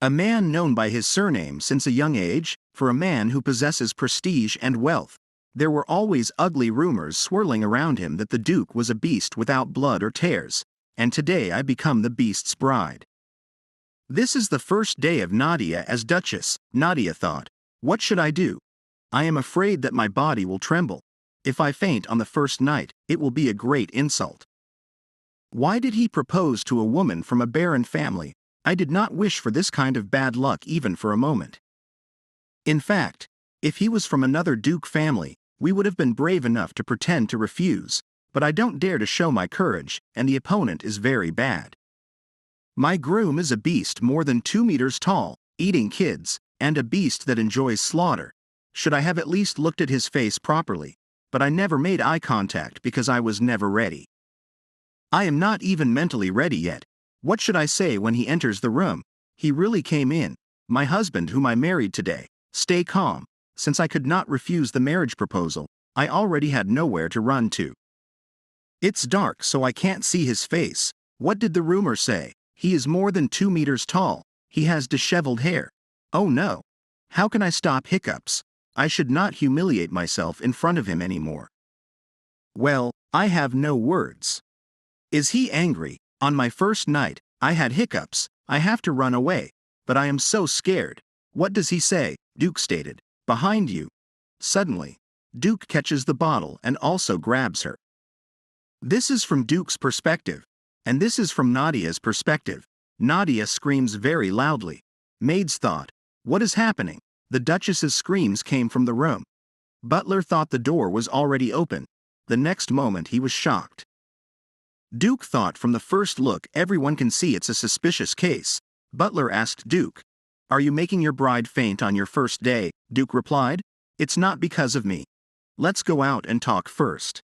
A man known by his surname since a young age, for a man who possesses prestige and wealth. There were always ugly rumors swirling around him that the Duke was a beast without blood or tears, and today I become the beast's bride. This is the first day of Nadia as Duchess, Nadia thought. What should I do? I am afraid that my body will tremble. If I faint on the first night, it will be a great insult. Why did he propose to a woman from a barren family? I did not wish for this kind of bad luck even for a moment. In fact, if he was from another Duke family, we would have been brave enough to pretend to refuse, but I don't dare to show my courage, and the opponent is very bad. My groom is a beast more than 2 meters tall, eating kids, and a beast that enjoys slaughter. Should I have at least looked at his face properly? But I never made eye contact because I was never ready. I am not even mentally ready yet. What should I say when he enters the room? He really came in. My husband whom I married today. Stay calm. Since I could not refuse the marriage proposal, I already had nowhere to run to. It's dark so I can't see his face. What did the rumor say? He is more than 2 meters tall. He has disheveled hair. Oh no. How can I stop hiccups? I should not humiliate myself in front of him anymore. Well, I have no words. Is he angry? On my first night, I had hiccups. I have to run away. But I am so scared. What does he say? Duke stated. Behind you. Suddenly, Duke catches the bottle and also grabs her. This is from Duke's perspective. And this is from Nadia's perspective. Nadia screams very loudly. Maids thought, what is happening? The Duchess's screams came from the room. Butler thought the door was already open. The next moment he was shocked. Duke thought from the first look everyone can see it's a suspicious case. Butler asked Duke, are you making your bride faint on your first day? Duke replied, it's not because of me. Let's go out and talk first.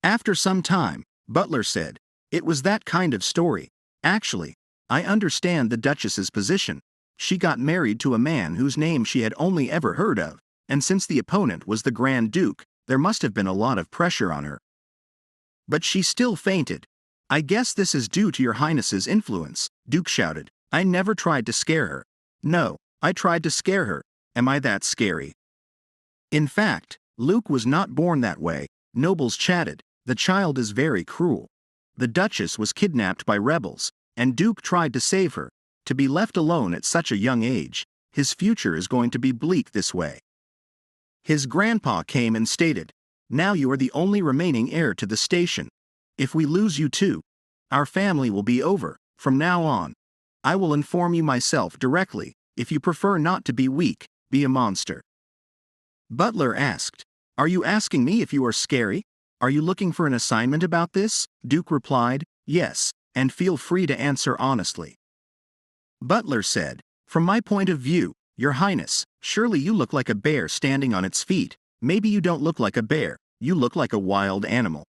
After some time, Butler said, it was that kind of story. Actually, I understand the Duchess's position. She got married to a man whose name she had only ever heard of, and since the opponent was the Grand Duke, there must have been a lot of pressure on her. But she still fainted. I guess this is due to your Highness's influence, Duke shouted. I never tried to scare her. No, I tried to scare her. Am I that scary? In fact, Luke was not born that way. Nobles chatted. The child is very cruel. The Duchess was kidnapped by rebels, and Duke tried to save her. To be left alone at such a young age, his future is going to be bleak this way. His grandpa came and stated, now you are the only remaining heir to the station. If we lose you too, our family will be over. From now on, I will inform you myself directly. If you prefer not to be weak, be a monster. Butler asked, are you asking me if you are scary? Are you looking for an assignment about this? Duke replied, yes, and feel free to answer honestly. Butler said, from my point of view, Your Highness, surely you look like a bear standing on its feet. Maybe you don't look like a bear, you look like a wild animal.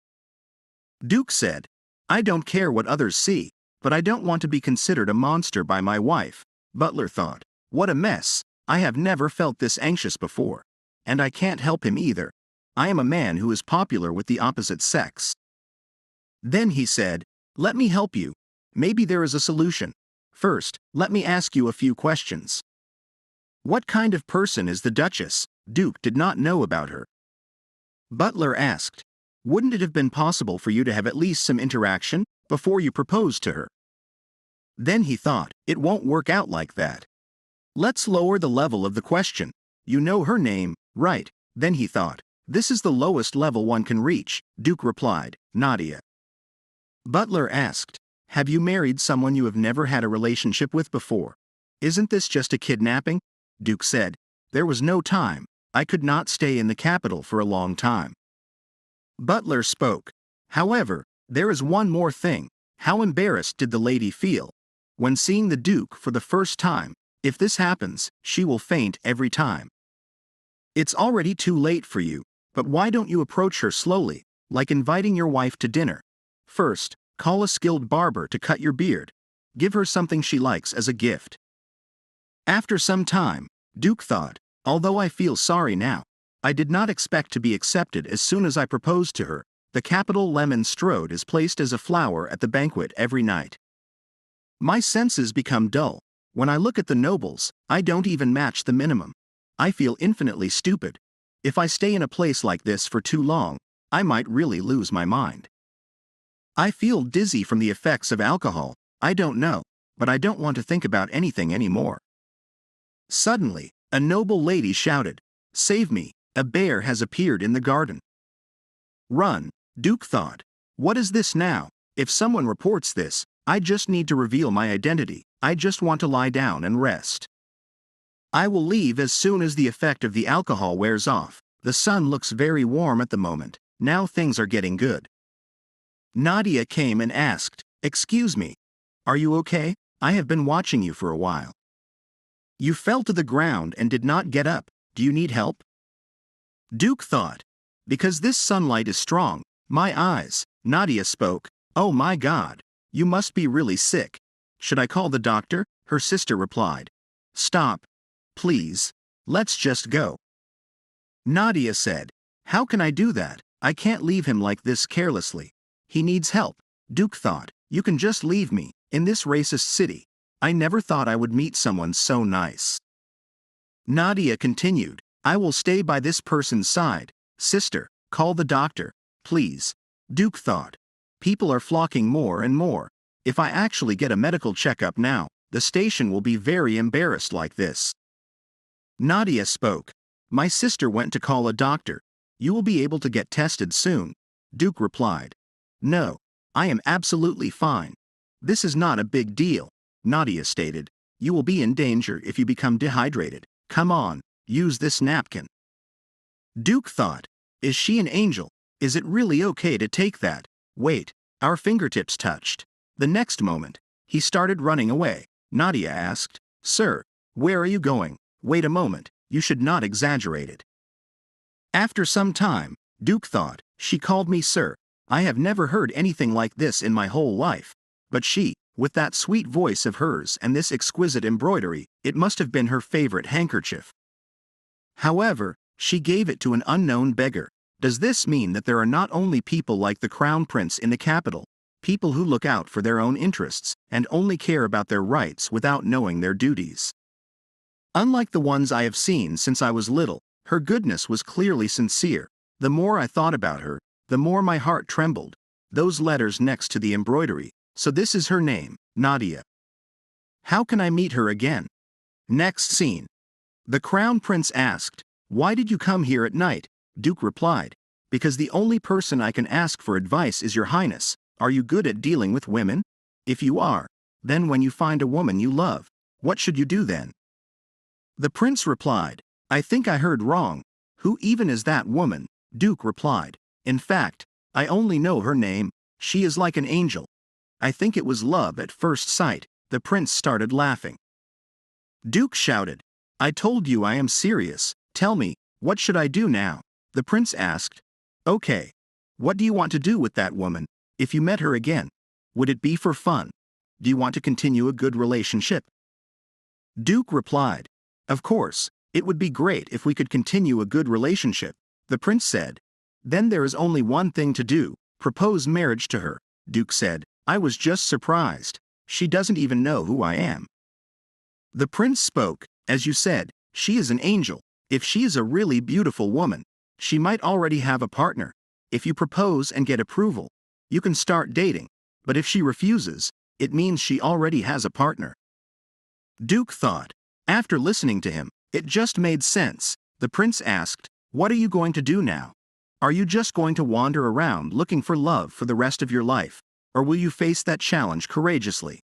Duke said, I don't care what others see, but I don't want to be considered a monster by my wife. Butler thought, what a mess. I have never felt this anxious before. And I can't help him either. I am a man who is popular with the opposite sex. Then he said, let me help you. Maybe there is a solution. First, let me ask you a few questions. What kind of person is the Duchess? Duke did not know about her. Butler asked, wouldn't it have been possible for you to have at least some interaction before you proposed to her? Then he thought, it won't work out like that. Let's lower the level of the question. You know her name, right? Then he thought, this is the lowest level one can reach. Duke replied, Nadia. Butler asked, have you married someone you have never had a relationship with before? Isn't this just a kidnapping? Duke said, there was no time. I could not stay in the capital for a long time. Butler spoke. However, there is one more thing. How embarrassed did the lady feel when seeing the Duke for the first time? If this happens, she will faint every time. It's already too late for you, but why don't you approach her slowly, like inviting your wife to dinner? First, call a skilled barber to cut your beard. Give her something she likes as a gift. After some time, Duke thought, although I feel sorry now, I did not expect to be accepted as soon as I proposed to her. The capital lemon strode is placed as a flower at the banquet every night. My senses become dull. When I look at the nobles, I don't even match the minimum. I feel infinitely stupid. If I stay in a place like this for too long, I might really lose my mind. I feel dizzy from the effects of alcohol. I don't know, but I don't want to think about anything anymore. Suddenly, a noble lady shouted, "Save me, a bear has appeared in the garden." Run, Duke thought. What is this now? If someone reports this, I just need to reveal my identity. I just want to lie down and rest. I will leave as soon as the effect of the alcohol wears off. The sun looks very warm at the moment. Now things are getting good. Nadia came and asked, "Excuse me. Are you okay? I have been watching you for a while. You fell to the ground and did not get up. Do you need help?" Duke thought. Because this sunlight is strong, my eyes. Nadia spoke. "Oh my God. You must be really sick. Should I call the doctor?" Her sister replied. "Stop. Please. Let's just go." Nadia said, "How can I do that? I can't leave him like this carelessly. He needs help." Duke thought, "You can just leave me, in this racist city. I never thought I would meet someone so nice." Nadia continued, "I will stay by this person's side. Sister, call the doctor, please." Duke thought, "People are flocking more and more. If I actually get a medical checkup now, the station will be very embarrassed like this." Nadia spoke. "My sister went to call a doctor. You will be able to get tested soon." Duke replied, "No, I am absolutely fine. This is not a big deal." Nadia stated, "You will be in danger if you become dehydrated. Come on, use this napkin." Duke thought, "Is she an angel? Is it really okay to take that?" Wait, our fingertips touched. The next moment, he started running away. Nadia asked, "Sir, where are you going?" Wait a moment, you should not exaggerate it. After some time, Duke thought, "She called me sir. I have never heard anything like this in my whole life. But she, with that sweet voice of hers and this exquisite embroidery, it must have been her favorite handkerchief. However, she gave it to an unknown beggar. Does this mean that there are not only people like the crown prince in the capital, people who look out for their own interests and only care about their rights without knowing their duties? Unlike the ones I have seen since I was little, her goodness was clearly sincere. The more I thought about her, the more my heart trembled. Those letters next to the embroidery. So this is her name, Nadia. How can I meet her again? Next scene. The crown prince asked, "Why did you come here at night?" Duke replied, "Because the only person I can ask for advice is your highness. Are you good at dealing with women? If you are, then when you find a woman you love, what should you do then?" The prince replied, "I think I heard wrong. Who even is that woman?" Duke replied, "In fact, I only know her name. She is like an angel. I think it was love at first sight." The prince started laughing. Duke shouted, "I told you I am serious. Tell me, what should I do now?" The prince asked, "Okay. What do you want to do with that woman? If you met her again, would it be for fun? Do you want to continue a good relationship?" Duke replied, "Of course, it would be great if we could continue a good relationship." The prince said, "Then there is only one thing to do, propose marriage to her." Duke said, "I was just surprised. She doesn't even know who I am." The prince spoke, "As you said, she is an angel. If she is a really beautiful woman, she might already have a partner. If you propose and get approval, you can start dating. But if she refuses, it means she already has a partner." Duke thought. After listening to him, it just made sense. The prince asked, "What are you going to do now? Are you just going to wander around looking for love for the rest of your life, or will you face that challenge courageously?"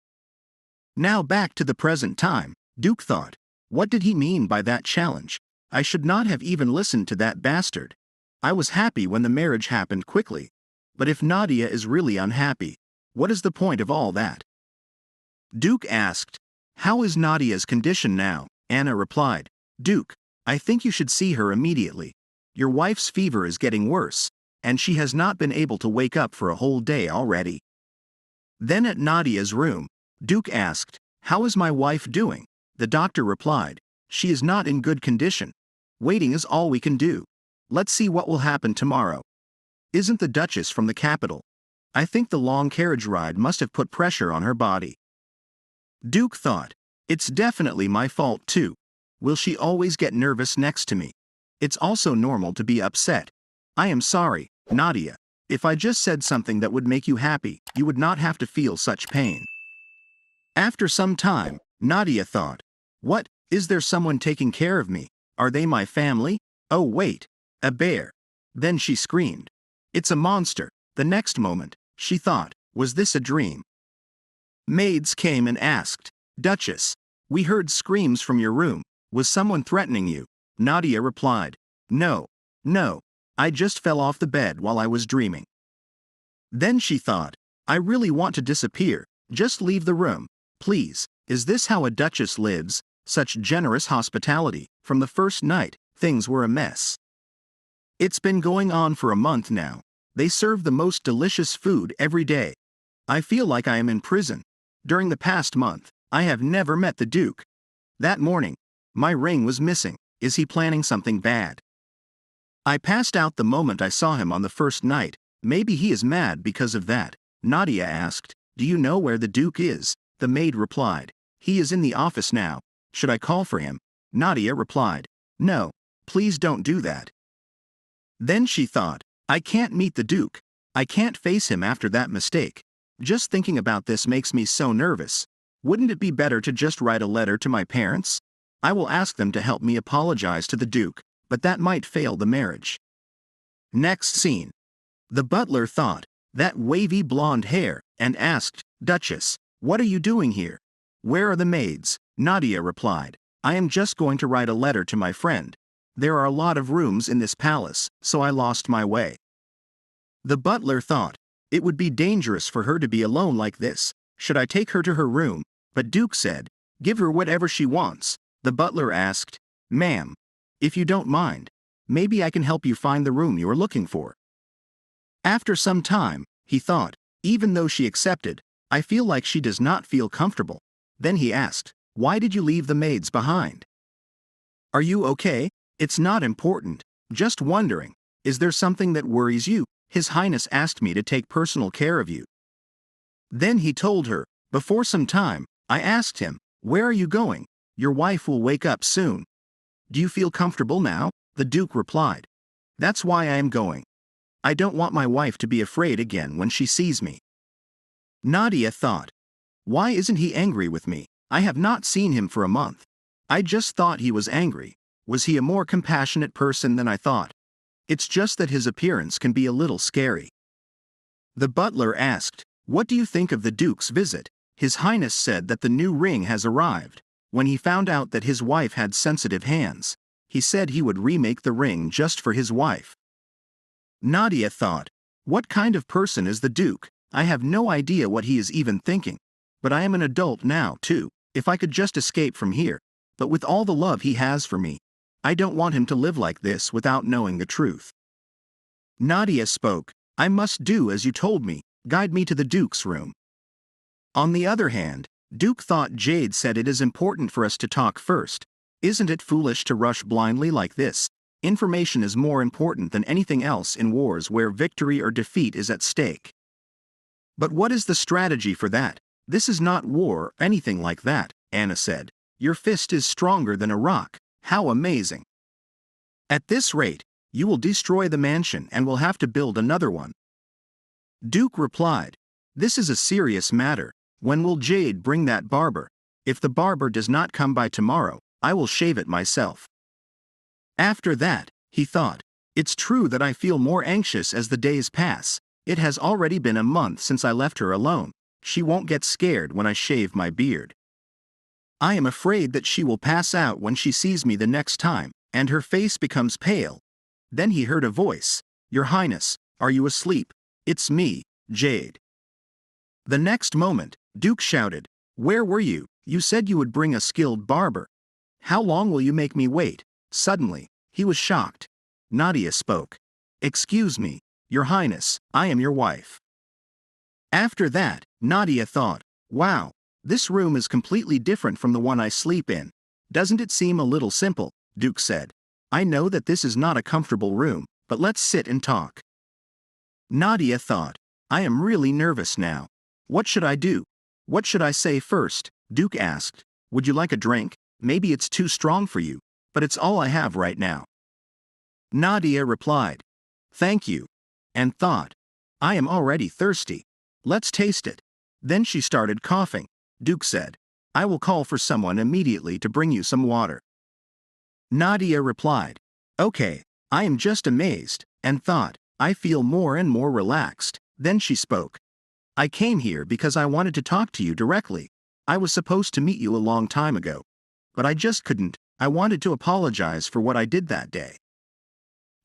Now back to the present time, Duke thought, what did he mean by that challenge? I should not have even listened to that bastard. I was happy when the marriage happened quickly. But if Nadia is really unhappy, what is the point of all that? Duke asked, "How is Nadia's condition now?" Anna replied, "Duke, I think you should see her immediately. Your wife's fever is getting worse, and she has not been able to wake up for a whole day already." Then at Nadia's room, Duke asked, "How is my wife doing?" The doctor replied, "She is not in good condition. Waiting is all we can do. Let's see what will happen tomorrow." Isn't the Duchess from the capital? I think the long carriage ride must have put pressure on her body. Duke thought, It's definitely my fault too. Will she always get nervous next to me? It's also normal to be upset. I am sorry, Nadia. If I just said something that would make you happy, you would not have to feel such pain. After some time, Nadia thought, what, is there someone taking care of me? Are they my family? Oh wait, a bear. Then she screamed. It's a monster. The next moment, she thought, was this a dream? Maids came and asked, Duchess, we heard screams from your room. Was someone threatening you? Nadia replied, no, no, I just fell off the bed while I was dreaming. Then she thought, I really want to disappear, just leave the room, please. Is this how a duchess lives? Such generous hospitality. From the first night, things were a mess. It's been going on for a month now. They serve the most delicious food every day. I feel like I am in prison. During the past month, I have never met the Duke. That morning, my ring was missing. Is he planning something bad? I passed out the moment I saw him on the first night. Maybe he is mad because of that. Nadia asked, do you know where the Duke is? The maid replied, he is in the office now. Should I call for him? Nadia replied, no, please don't do that. Then she thought, I can't meet the Duke. I can't face him after that mistake. Just thinking about this makes me so nervous. Wouldn't it be better to just write a letter to my parents? I will ask them to help me apologize to the Duke, but that might fail the marriage. Next scene. The butler thought, that wavy blonde hair, and asked, Duchess, what are you doing here? Where are the maids? Nadia replied, I am just going to write a letter to my friend. There are a lot of rooms in this palace, so I lost my way. The butler thought, it would be dangerous for her to be alone like this. Should I take her to her room? But Duke said, give her whatever she wants. The butler asked, ma'am, if you don't mind, maybe I can help you find the room you are looking for. After some time, he thought, even though she accepted, I feel like she does not feel comfortable. Then he asked, why did you leave the maids behind? Are you okay? It's not important. Just wondering, is there something that worries you? His Highness asked me to take personal care of you. Then he told her, before some time, I asked him, where are you going? Your wife will wake up soon. Do you feel comfortable now? The Duke replied, that's why I am going. I don't want my wife to be afraid again when she sees me. Nadia thought, why isn't he angry with me? I have not seen him for a month. I just thought he was angry. Was he a more compassionate person than I thought? It's just that his appearance can be a little scary. The butler asked, what do you think of the Duke's visit? His Highness said that the new ring has arrived. When he found out that his wife had sensitive hands, he said he would remake the ring just for his wife. Nadia thought, what kind of person is the Duke? I have no idea what he is even thinking. But I am an adult now, too. If I could just escape from here. But with all the love he has for me, I don't want him to live like this without knowing the truth. Nadia spoke, I must do as you told me, guide me to the Duke's room. On the other hand, Duke thought Jade said it is important for us to talk first. Isn't it foolish to rush blindly like this? Information is more important than anything else in wars where victory or defeat is at stake. But what is the strategy for that? This is not war or anything like that, Anna said. Your fist is stronger than a rock. How amazing. At this rate, you will destroy the mansion and will have to build another one. Duke replied, this is a serious matter. When will Jade bring that barber? If the barber does not come by tomorrow, I will shave it myself. After that, he thought, it's true that I feel more anxious as the days pass. It has already been a month since I left her alone. She won't get scared when I shave my beard. I am afraid that she will pass out when she sees me the next time, and her face becomes pale. Then he heard a voice, Your Highness, are you asleep? It's me, Jade. The next moment, Duke shouted, where were you? You said you would bring a skilled barber. How long will you make me wait? Suddenly, he was shocked. Nadia spoke. Excuse me, Your Highness, I am your wife. After that, Nadia thought, wow, this room is completely different from the one I sleep in. Doesn't it seem a little simple? Duke said. I know that this is not a comfortable room, but let's sit and talk. Nadia thought, I am really nervous now. What should I do? What should I say first? Duke asked. Would you like a drink? Maybe it's too strong for you, but it's all I have right now. Nadia replied, "Thank you," and thought, "I am already thirsty. Let's taste it." Then she started coughing. Duke said, "I will call for someone immediately to bring you some water." Nadia replied, "Okay." I am just amazed, and thought, I feel more and more relaxed. Then she spoke. "I came here because I wanted to talk to you directly. I was supposed to meet you a long time ago, but I just couldn't. I wanted to apologize for what I did that day."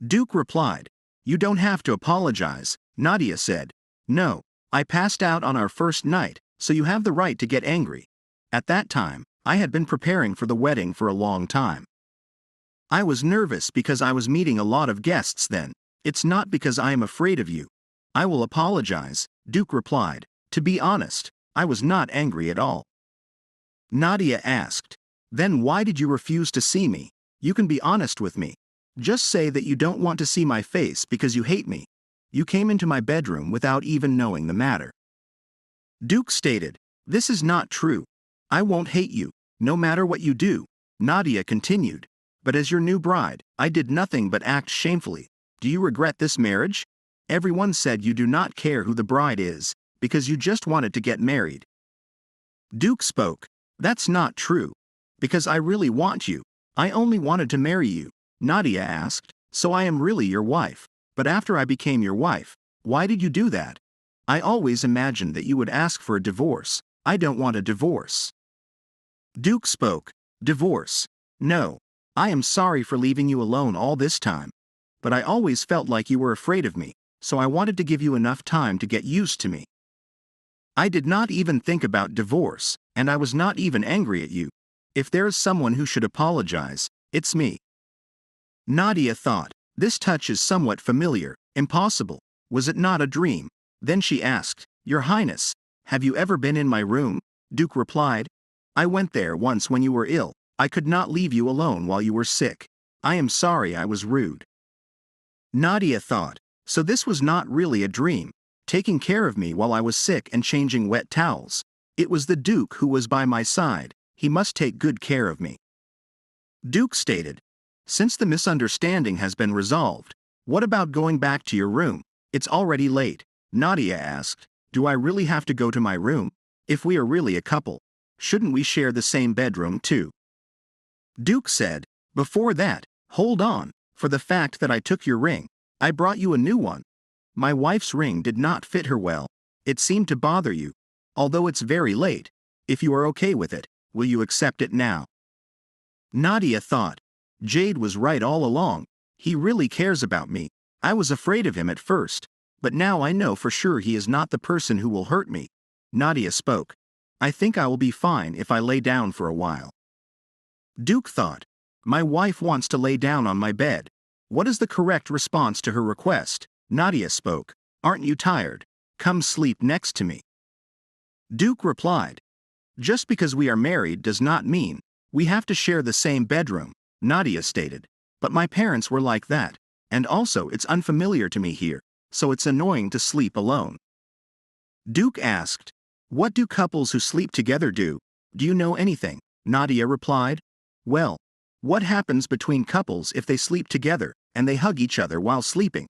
Duke replied, "You don't have to apologize." Nadia said, "No, I passed out on our first night, so you have the right to get angry. At that time, I had been preparing for the wedding for a long time. I was nervous because I was meeting a lot of guests then. It's not because I am afraid of you. I will apologize," Duke replied. "To be honest, I was not angry at all." Nadia asked, "Then why did you refuse to see me? You can be honest with me. Just say that you don't want to see my face because you hate me. You came into my bedroom without even knowing the matter." Duke stated, "This is not true. I won't hate you, no matter what you do." Nadia continued, "But as your new bride, I did nothing but act shamefully. Do you regret this marriage? Everyone said you do not care who the bride is, because you just wanted to get married." Duke spoke, "That's not true. Because I really want you. I only wanted to marry you." Nadia asked, "So I am really your wife? But after I became your wife, why did you do that? I always imagined that you would ask for a divorce. I don't want a divorce." Duke spoke, "Divorce? No. I am sorry for leaving you alone all this time. But I always felt like you were afraid of me, so I wanted to give you enough time to get used to me. I did not even think about divorce, and I was not even angry at you. If there is someone who should apologize, it's me." Nadia thought, "This touch is somewhat familiar. Impossible. Was it not a dream?" Then she asked, "Your Highness, have you ever been in my room?" Duke replied, "I went there once when you were ill. I could not leave you alone while you were sick. I am sorry I was rude." Nadia thought, "So this was not really a dream, taking care of me while I was sick and changing wet towels. It was the Duke who was by my side. He must take good care of me." Duke stated, "Since the misunderstanding has been resolved, what about going back to your room? It's already late." Nadia asked, "Do I really have to go to my room? If we are really a couple, shouldn't we share the same bedroom too?" Duke said, "Before that, hold on. For the fact that I took your ring, I brought you a new one. My wife's ring did not fit her well. It seemed to bother you. Although it's very late, if you are okay with it, will you accept it now?" Nadia thought, Jade was right all along. He really cares about me. I was afraid of him at first, but now I know for sure he is not the person who will hurt me. Nadia spoke, "I think I will be fine if I lay down for a while." Duke thought, "My wife wants to lay down on my bed. What is the correct response to her request?" Nadia spoke, "Aren't you tired? Come sleep next to me." Duke replied, "Just because we are married does not mean we have to share the same bedroom." Nadia stated, "But my parents were like that, and also it's unfamiliar to me here, so it's annoying to sleep alone." Duke asked, "What do couples who sleep together do? Do you know anything?" Nadia replied, "Well, what happens between couples if they sleep together and they hug each other while sleeping?"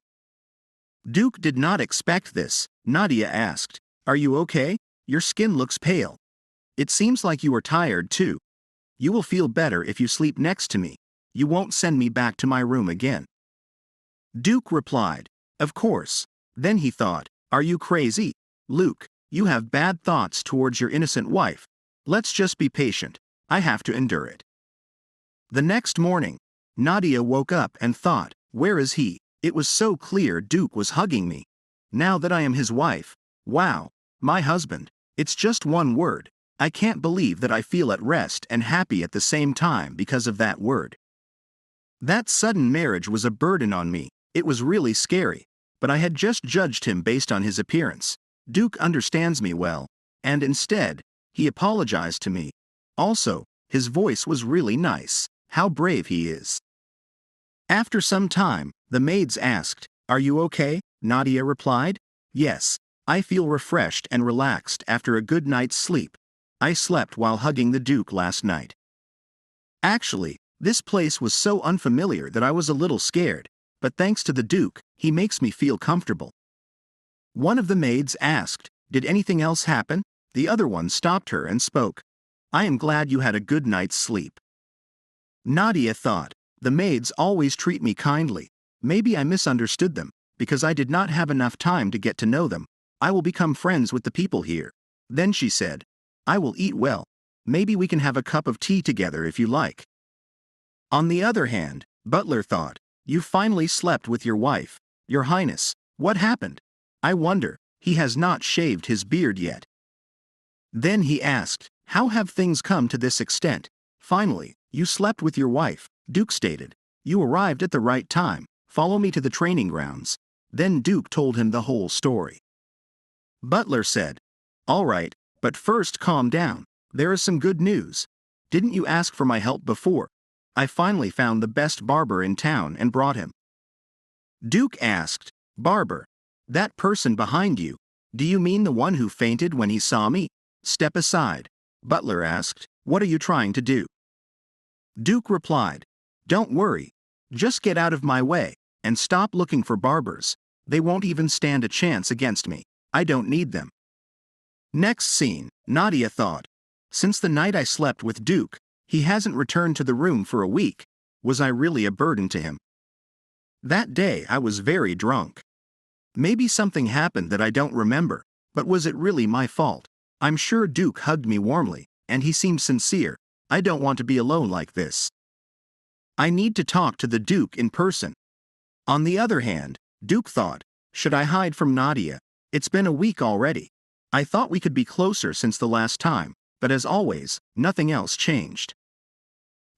Duke did not expect this. Nadia asked, "Are you okay? Your skin looks pale. It seems like you are tired too. You will feel better if you sleep next to me. You won't send me back to my room again." Duke replied, "Of course." Then he thought, "Are you crazy? Luke, you have bad thoughts towards your innocent wife. Let's just be patient. I have to endure it." The next morning, Nadia woke up and thought, "Where is he? It was so clear Duke was hugging me. Now that I am his wife, wow, my husband, it's just one word. I can't believe that I feel at rest and happy at the same time because of that word. That sudden marriage was a burden on me. It was really scary, but I had just judged him based on his appearance. Duke understands me well, and instead, he apologized to me. Also, his voice was really nice. How brave he is." After some time, the maids asked, "Are you okay?" Nadia replied, "Yes, I feel refreshed and relaxed after a good night's sleep. I slept while hugging the Duke last night. Actually, this place was so unfamiliar that I was a little scared, but thanks to the Duke, he makes me feel comfortable. One of the maids asked, "Did anything else happen?" The other one stopped her and spoke. "I am glad you had a good night's sleep." Nadia thought, the maids always treat me kindly. Maybe I misunderstood them, because I did not have enough time to get to know them. I will become friends with the people here. Then she said, "I will eat well. Maybe we can have a cup of tea together if you like." On the other hand, Butler thought, "You finally slept with your wife. Your Highness, what happened? I wonder, he has not shaved his beard yet." Then he asked, "How have things come to this extent? Finally, you slept with your wife," Duke stated. "You arrived at the right time. Follow me to the training grounds." Then Duke told him the whole story. Butler said, "All right, but first calm down. There is some good news. Didn't you ask for my help before? I finally found the best barber in town and brought him." Duke asked, "Barber? That person behind you? Do you mean the one who fainted when he saw me?" "Step aside," Butler asked. "What are you trying to do?" Duke replied, "Don't worry. Just get out of my way, and stop looking for barbers. They won't even stand a chance against me. I don't need them." Next scene, Nadia thought, "Since the night I slept with Duke, he hasn't returned to the room for a week. Was I really a burden to him? That day I was very drunk. Maybe something happened that I don't remember, but was it really my fault? I'm sure Duke hugged me warmly, and he seemed sincere. I don't want to be alone like this. I need to talk to the Duke in person." On the other hand, Duke thought, "Should I hide from Nadia? It's been a week already. I thought we could be closer since the last time, but as always, nothing else changed.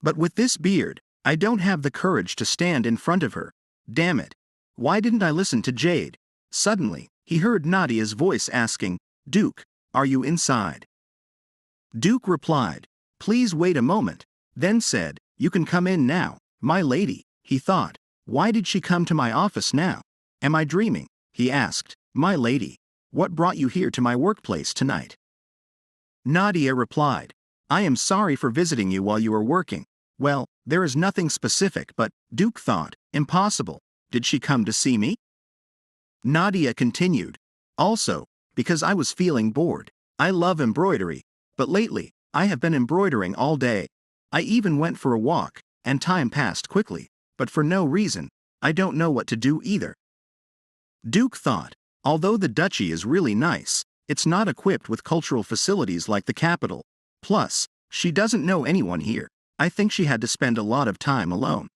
But with this beard, I don't have the courage to stand in front of her. Damn it. Why didn't I listen to Jade?" Suddenly, he heard Nadia's voice asking, "Duke, are you inside?" Duke replied, "Please wait a moment," then said, "You can come in now, my lady." He thought, "Why did she come to my office now? Am I dreaming?" He asked, "My lady, what brought you here to my workplace tonight?" Nadia replied, "I am sorry for visiting you while you were working. Well, there is nothing specific, but," Duke thought, "impossible. Did she come to see me?" Nadia continued, "Also, because I was feeling bored. I love embroidery, but lately, I have been embroidering all day. I even went for a walk, and time passed quickly, but for no reason. I don't know what to do either." Duke thought, although the duchy is really nice, it's not equipped with cultural facilities like the capital. Plus, she doesn't know anyone here. I think she had to spend a lot of time alone.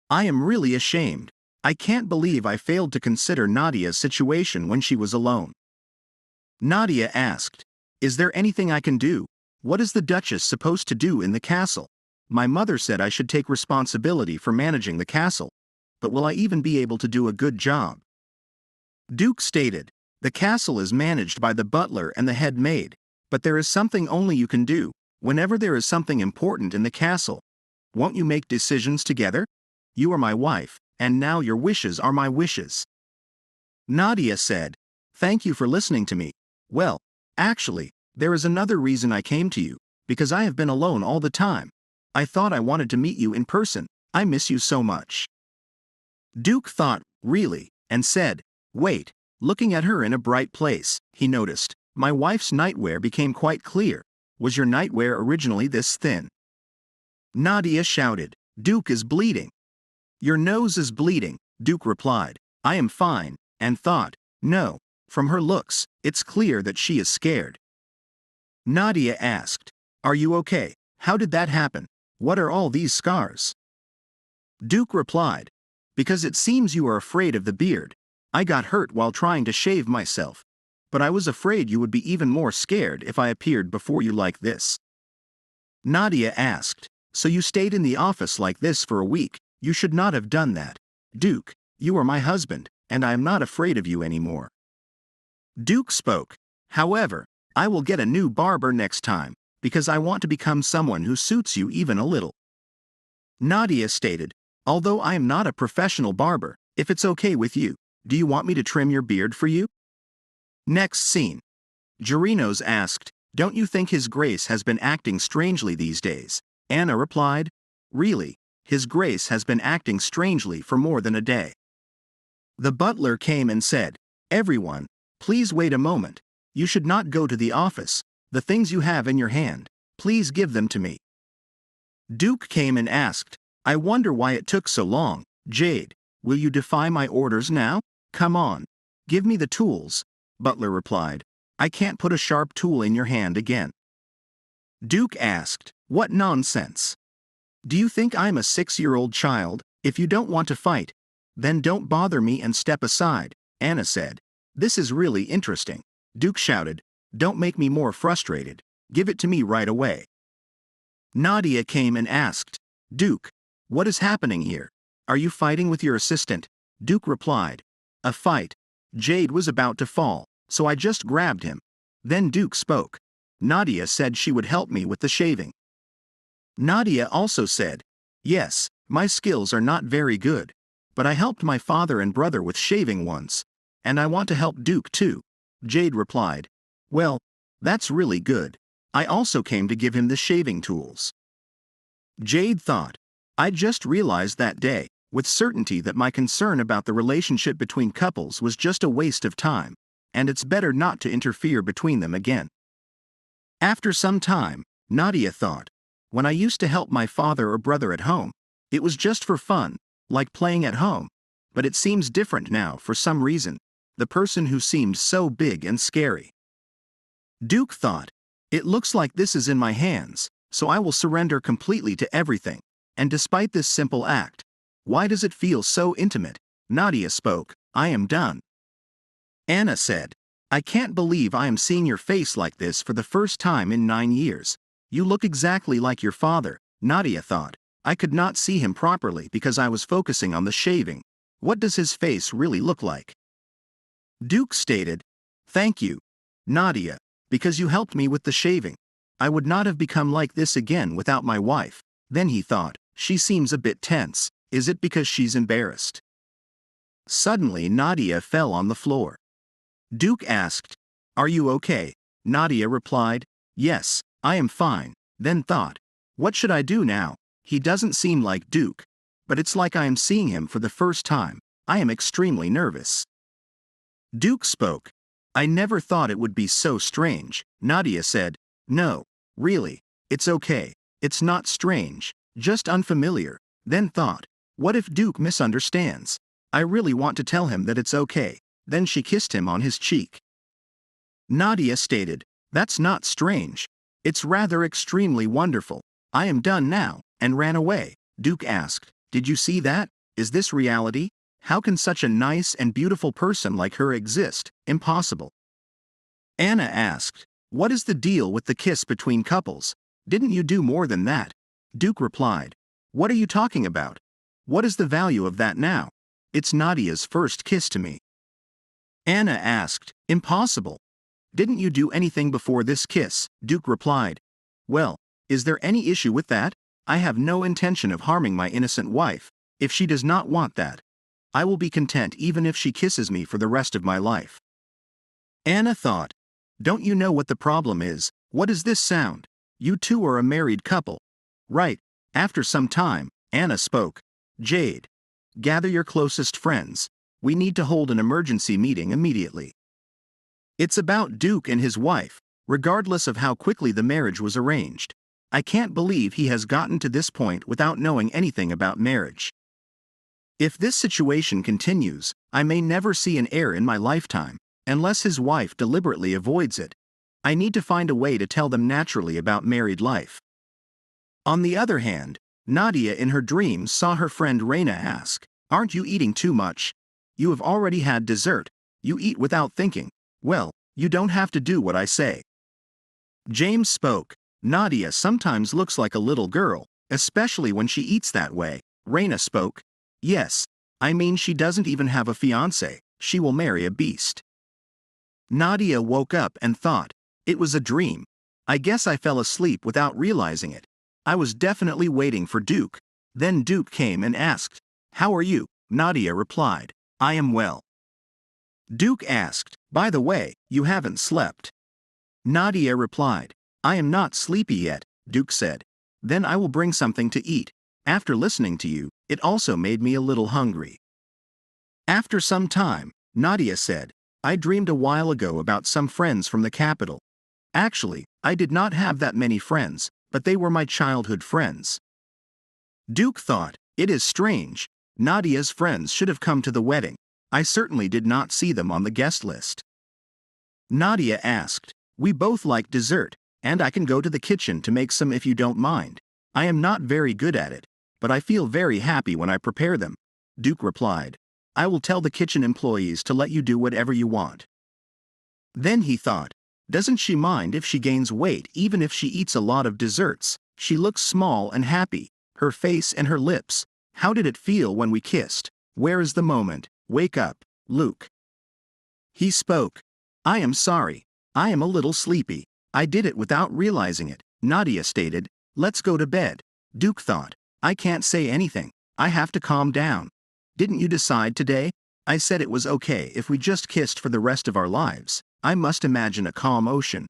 I am really ashamed. I can't believe I failed to consider Nadia's situation when she was alone. Nadia asked, "Is there anything I can do? What is the Duchess supposed to do in the castle? My mother said I should take responsibility for managing the castle. But will I even be able to do a good job?" Duke stated, "The castle is managed by the butler and the head maid, but there is something only you can do. Whenever there is something important in the castle, won't you make decisions together? You are my wife, and now your wishes are my wishes." Nadia said, "Thank you for listening to me. Well, actually, there is another reason I came to you, because I have been alone all the time. I thought I wanted to meet you in person. I miss you so much." Duke thought, really, and said, "Wait." Looking at her in a bright place, he noticed, "My wife's nightwear became quite clear. Was your nightwear originally this thin?" Nadia shouted, "Duke is bleeding." "Your nose is bleeding," Duke replied. "I am fine," and thought, "No, from her looks, it's clear that she is scared." Nadia asked, "Are you okay? How did that happen? What are all these scars?" Duke replied, "Because it seems you are afraid of the beard. I got hurt while trying to shave myself. But I was afraid you would be even more scared if I appeared before you like this." Nadia asked, "So you stayed in the office like this for a week? You should not have done that. Duke, you are my husband, and I am not afraid of you anymore." Duke spoke, "However, I will get a new barber next time, because I want to become someone who suits you even a little." Nadia stated, "Although I am not a professional barber, if it's okay with you, do you want me to trim your beard for you?" Next scene. Jerinos asked, Don't you think His Grace has been acting strangely these days? Anna replied. Really, His Grace has been acting strangely for more than a day. The butler came and said, Everyone, please wait a moment. You should not go to the office. The things you have in your hand, please give them to me. Duke came and asked, I wonder why it took so long. Jade, will you defy my orders now? Come on. Give me the tools. Butler replied. I can't put a sharp tool in your hand again. Duke asked, What nonsense? Do you think I'm a 6-year-old child? If you don't want to fight, then don't bother me and step aside, Anna said. This is really interesting. Duke shouted, Don't make me more frustrated. Give it to me right away. Nadia came and asked, Duke, what is happening here? Are you fighting with your assistant? Duke replied, A fight. Jade was about to fall, so I just grabbed him. Then Duke spoke. Nadia said she would help me with the shaving. Nadia also said, Yes, my skills are not very good, but I helped my father and brother with shaving once, and I want to help Duke too. Jade replied, Well, that's really good. I also came to give him the shaving tools. Jade thought, I just realized that day, with certainty, that my concern about the relationship between couples was just a waste of time, and it's better not to interfere between them again. After some time, Nadia thought, when I used to help my father or brother at home, it was just for fun, like playing at home, but it seems different now for some reason, the person who seemed so big and scary. Duke thought, It looks like this is in my hands, so I will surrender completely to everything, and despite this simple act, why does it feel so intimate? Nadia spoke, I am done. Anna said, I can't believe I am seeing your face like this for the first time in 9 years. You look exactly like your father. Nadia thought, I could not see him properly because I was focusing on the shaving. What does his face really look like? Duke stated, Thank you, Nadia, because you helped me with the shaving. I would not have become like this again without my wife. Then he thought, she seems a bit tense. Is it because she's embarrassed? Suddenly Nadia fell on the floor. Duke asked, Are you okay? Nadia replied, Yes, I am fine. Then thought, what should I do now? He doesn't seem like Duke, but it's like I am seeing him for the first time. I am extremely nervous. Duke spoke. I never thought it would be so strange. Nadia said, No, really, it's okay. It's not strange, just unfamiliar. Then thought, what if Duke misunderstands? I really want to tell him that it's okay. Then she kissed him on his cheek. Nadia stated, That's not strange. It's rather extremely wonderful. I am done now, and ran away. Duke asked, Did you see that? Is this reality? How can such a nice and beautiful person like her exist? Impossible. Anna asked, What is the deal with the kiss between couples? Didn't you do more than that? Duke replied, What are you talking about? What is the value of that now? It's Nadia's first kiss to me. Anna asked, Impossible. Didn't you do anything before this kiss? Duke replied, Well, is there any issue with that? I have no intention of harming my innocent wife. If she does not want that, I will be content even if she kisses me for the rest of my life. Anna thought, Don't you know what the problem is? What is this sound? You two are a married couple. Right. After some time, Anna spoke. Jade, gather your closest friends. We need to hold an emergency meeting immediately. It's about Duke and his wife, regardless of how quickly the marriage was arranged. I can't believe he has gotten to this point without knowing anything about marriage. If this situation continues, I may never see an heir in my lifetime, unless his wife deliberately avoids it. I need to find a way to tell them naturally about married life. On the other hand, Nadia in her dreams saw her friend Reina ask, Aren't you eating too much? You have already had dessert. You eat without thinking. Well, you don't have to do what I say. James spoke. Nadia sometimes looks like a little girl, especially when she eats that way. Reina spoke. Yes, I mean she doesn't even have a fiancé. She will marry a beast. Nadia woke up and thought, It was a dream. I guess I fell asleep without realizing it. I was definitely waiting for Duke. Then Duke came and asked, How are you? Nadia replied, I am well. Duke asked, By the way, you haven't slept. Nadia replied. I am not sleepy yet, Duke said. Then I will bring something to eat. After listening to you, it also made me a little hungry. After some time, Nadia said, I dreamed a while ago about some friends from the capital. Actually, I did not have that many friends, but they were my childhood friends. Duke thought, it is strange. Nadia's friends should have come to the wedding. I certainly did not see them on the guest list. Nadia asked, we both like dessert, and I can go to the kitchen to make some if you don't mind. I am not very good at it, but I feel very happy when I prepare them. Duke replied, I will tell the kitchen employees to let you do whatever you want. Then he thought, doesn't she mind if she gains weight even if she eats a lot of desserts? She looks small and happy, her face and her lips. How did it feel when we kissed? Where is the moment? Wake up, Luke. He spoke. I am sorry. I am a little sleepy. I did it without realizing it, Nadia stated. Let's go to bed. Duke thought, I can't say anything. I have to calm down. Didn't you decide today? I said it was okay if we just kissed for the rest of our lives. I must imagine a calm ocean.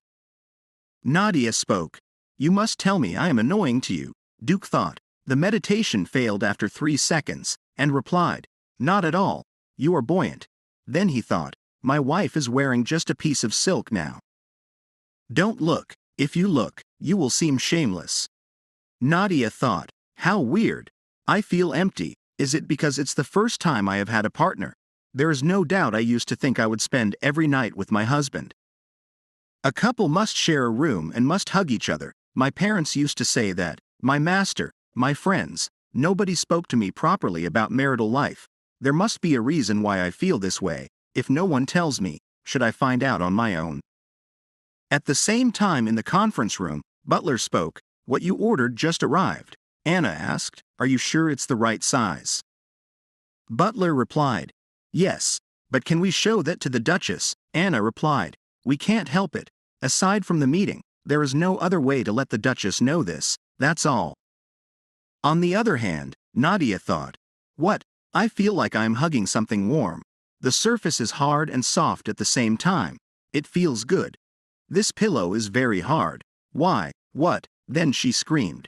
Nadia spoke. You must tell me I am annoying to you, Duke thought. The meditation failed after 3 seconds, and replied, not at all. You are buoyant. Then he thought, my wife is wearing just a piece of silk now. Don't look. If you look, you will seem shameless. Nadia thought, how weird. I feel empty. Is it because it's the first time I have had a partner? There is no doubt I used to think I would spend every night with my husband. A couple must share a room and must hug each other. My parents used to say that. My master, my friends, nobody spoke to me properly about marital life. There must be a reason why I feel this way. If no one tells me, should I find out on my own? At the same time in the conference room, Butler spoke. What you ordered just arrived. Anna asked, are you sure it's the right size? Butler replied, yes, but can we show that to the Duchess? Anna replied, we can't help it. Aside from the meeting, there is no other way to let the Duchess know this, that's all. On the other hand, Nadia thought, what? I feel like I'm hugging something warm. The surface is hard and soft at the same time. It feels good. This pillow is very hard. Why, what? Then she screamed.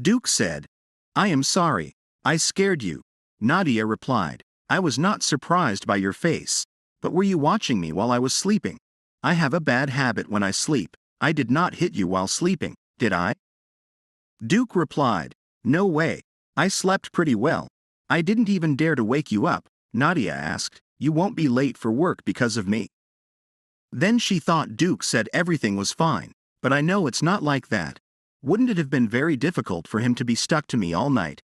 Duke said, I am sorry. I scared you. Nadia replied, I was not surprised by your face. But were you watching me while I was sleeping? I have a bad habit when I sleep. I did not hit you while sleeping, did I? Duke replied, no way. I slept pretty well. I didn't even dare to wake you up. Nadia asked, you won't be late for work because of me. Then she thought Duke said everything was fine, but I know it's not like that. Wouldn't it have been very difficult for him to be stuck to me all night?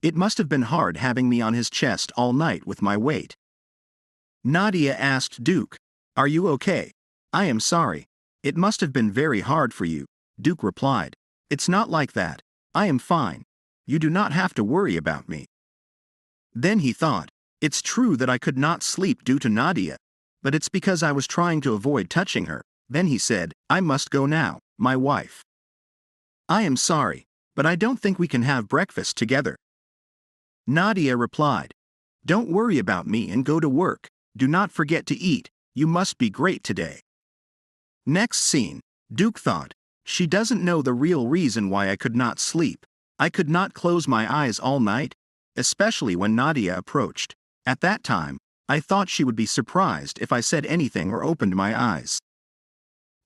It must have been hard having me on his chest all night with my weight. Nadia asked Duke, are you okay? I am sorry. It must have been very hard for you. Duke replied, it's not like that. I am fine. You do not have to worry about me. Then he thought, it's true that I could not sleep due to Nadia, but it's because I was trying to avoid touching her. Then he said, I must go now, my wife. I am sorry, but I don't think we can have breakfast together. Nadia replied, don't worry about me and go to work. Do not forget to eat. You must be great today. Next scene, Duke thought, she doesn't know the real reason why I could not sleep. I could not close my eyes all night, especially when Nadia approached. At that time, I thought she would be surprised if I said anything or opened my eyes.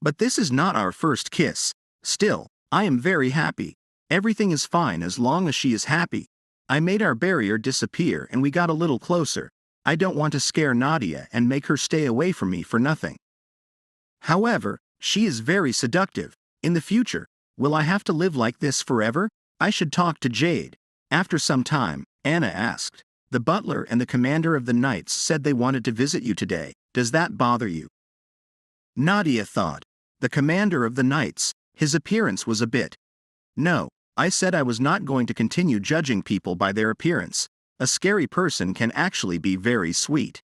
But this is not our first kiss. Still, I am very happy. Everything is fine as long as she is happy. I made our barrier disappear and we got a little closer. I don't want to scare Nadia and make her stay away from me for nothing. However, she is very seductive. In the future, will I have to live like this forever? I should talk to Jade. After some time, Anna asked, the butler and the commander of the knights said they wanted to visit you today. Does that bother you? Nadia thought, the commander of the knights, his appearance was a bit. No, I said I was not going to continue judging people by their appearance. A scary person can actually be very sweet.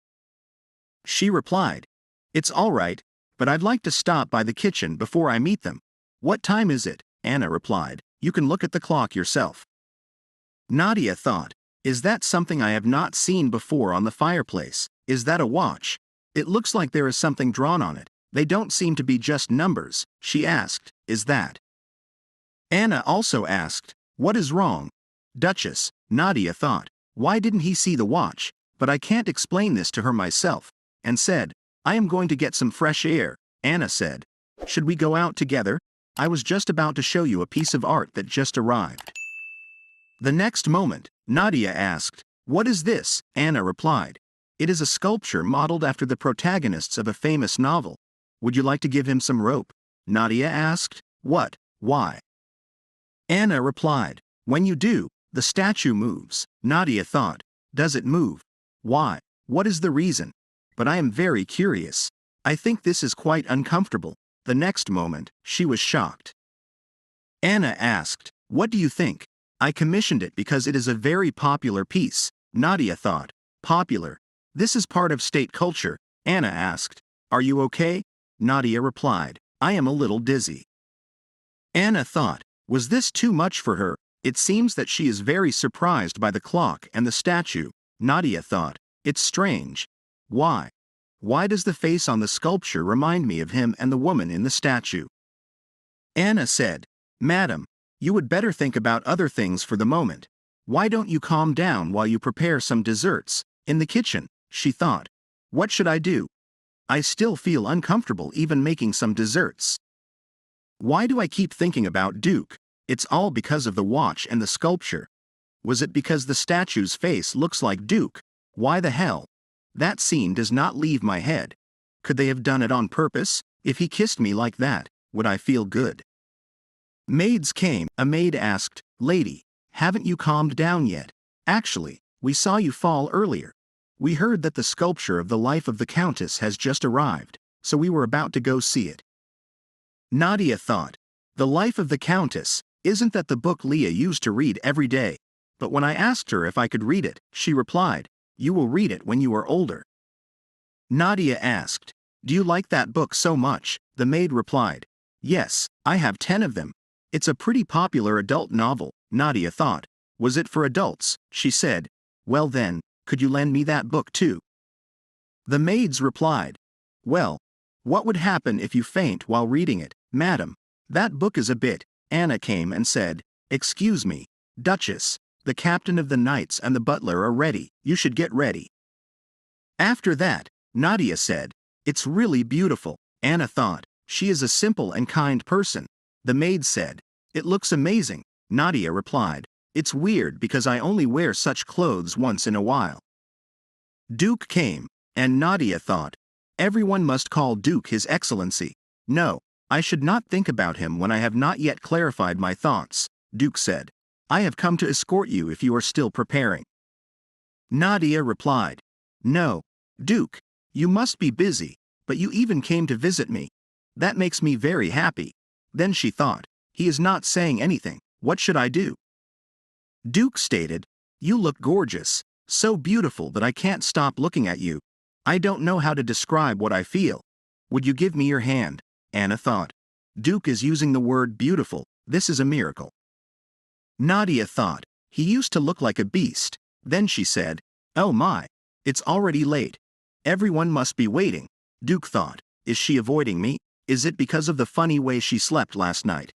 She replied, it's all right, but I'd like to stop by the kitchen before I meet them. What time is it? Anna replied, you can look at the clock yourself. Nadia thought, is that something I have not seen before on the fireplace? Is that a watch? It looks like there is something drawn on it. They don't seem to be just numbers, she asked. Is that? Anna also asked, what is wrong? Duchess, Nadia thought. Why didn't he see the watch? But I can't explain this to her myself. And said, I am going to get some fresh air. Anna said, should we go out together? I was just about to show you a piece of art that just arrived. The next moment, Nadia asked, what is this? Anna replied, it is a sculpture modeled after the protagonists of a famous novel. Would you like to give him some rope? Nadia asked, what? Why? Anna replied, when you do, the statue moves. Nadia thought, does it move? Why? What is the reason? But I am very curious. I think this is quite uncomfortable. The next moment, she was shocked. Anna asked, what do you think? I commissioned it because it is a very popular piece. Nadia thought, popular? This is part of state culture. Anna asked, are you okay? Nadia replied, I am a little dizzy. Anna thought, was this too much for her? It seems that she is very surprised by the clock and the statue. Nadia thought, it's strange. Why? Why does the face on the sculpture remind me of him and the woman in the statue? Anna said, Madam, you would better think about other things for the moment. Why don't you calm down while you prepare some desserts? In the kitchen, she thought. What should I do? I still feel uncomfortable even making some desserts. Why do I keep thinking about Duke? It's all because of the watch and the sculpture. Was it because the statue's face looks like Duke? Why the hell? That scene does not leave my head. Could they have done it on purpose? If he kissed me like that, would I feel good? Maids came. A maid asked, Lady, haven't you calmed down yet? Actually, we saw you fall earlier. We heard that the sculpture of the life of the Countess has just arrived, so we were about to go see it. Nadia thought, The Life of the Countess, isn't that the book Leah used to read every day? But when I asked her if I could read it, she replied, You will read it when you are older. Nadia asked, Do you like that book so much? The maid replied, Yes, I have 10 of them. It's a pretty popular adult novel. Nadia thought, Was it for adults? She said, Well then, could you lend me that book too? The maids replied, Well, what would happen if you faint while reading it, madam? That book is a bit. Anna came and said, Excuse me, Duchess, the captain of the knights and the butler are ready. You should get ready. After that, Nadia said, It's really beautiful. Anna thought, She is a simple and kind person. The maid said, It looks amazing. Nadia replied, It's weird because I only wear such clothes once in a while. Duke came, and Nadia thought, Everyone must call Duke His Excellency. No, I should not think about him when I have not yet clarified my thoughts. Duke said, I have come to escort you if you are still preparing. Nadia replied, No, Duke, you must be busy, but you even came to visit me. That makes me very happy. Then she thought, He is not saying anything. What should I do? Duke stated, You look gorgeous, so beautiful that I can't stop looking at you. I don't know how to describe what I feel. Would you give me your hand? Anna thought. Duke is using the word beautiful. This is a miracle. Nadia thought, He used to look like a beast. Then she said, Oh my, it's already late. Everyone must be waiting. Duke thought, Is she avoiding me? Is it because of the funny way she slept last night?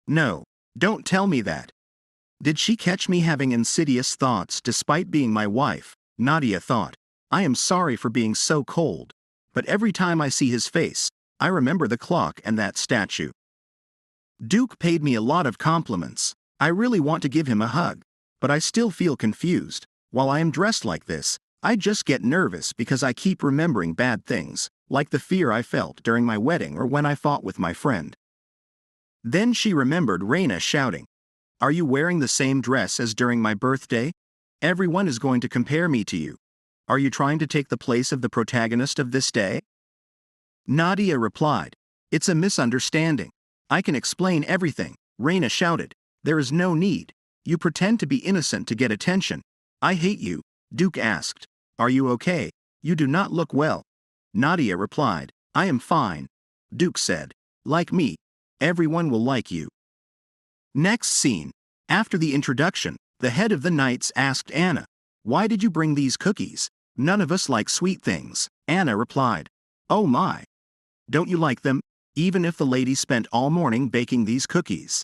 No, don't tell me that. Did she catch me having insidious thoughts despite being my wife? Nadia thought, I am sorry for being so cold, but every time I see his face, I remember the clock and that statue. Duke paid me a lot of compliments. I really want to give him a hug, but I still feel confused. While I am dressed like this, I just get nervous because I keep remembering bad things, like the fear I felt during my wedding or when I fought with my friend. Then she remembered Reina shouting, Are you wearing the same dress as during my birthday? Everyone is going to compare me to you. Are you trying to take the place of the protagonist of this day? Nadia replied, It's a misunderstanding. I can explain everything. Reina shouted, There is no need. You pretend to be innocent to get attention. I hate you. Duke asked, Are you okay? You do not look well. Nadia replied, I am fine. Duke said, Like me. Everyone will like you. Next scene. After the introduction, the head of the knights asked Anna, Why did you bring these cookies? None of us like sweet things. Anna replied, Oh my. Don't you like them, even if the lady spent all morning baking these cookies?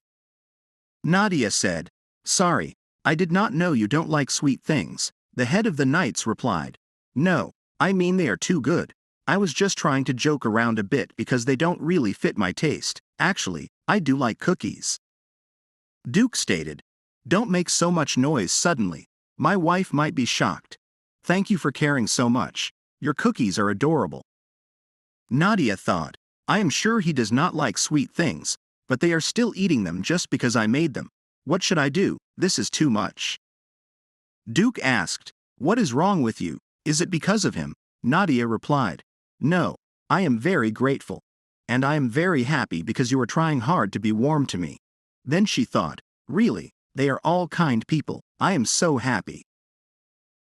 Nadia said, "Sorry, I did not know you don't like sweet things." The head of the knights replied, "No, I mean they are too good. I was just trying to joke around a bit because they don't really fit my taste. Actually, I do like cookies." Duke stated, "Don't make so much noise suddenly. My wife might be shocked. Thank you for caring so much. Your cookies are adorable." Nadia thought, "I am sure he does not like sweet things, but they are still eating them just because I made them. What should I do? This is too much." Duke asked, "What is wrong with you? Is it because of him?" Nadia replied, "No, I am very grateful. And I am very happy because you are trying hard to be warm to me." Then she thought, "Really, they are all kind people. I am so happy."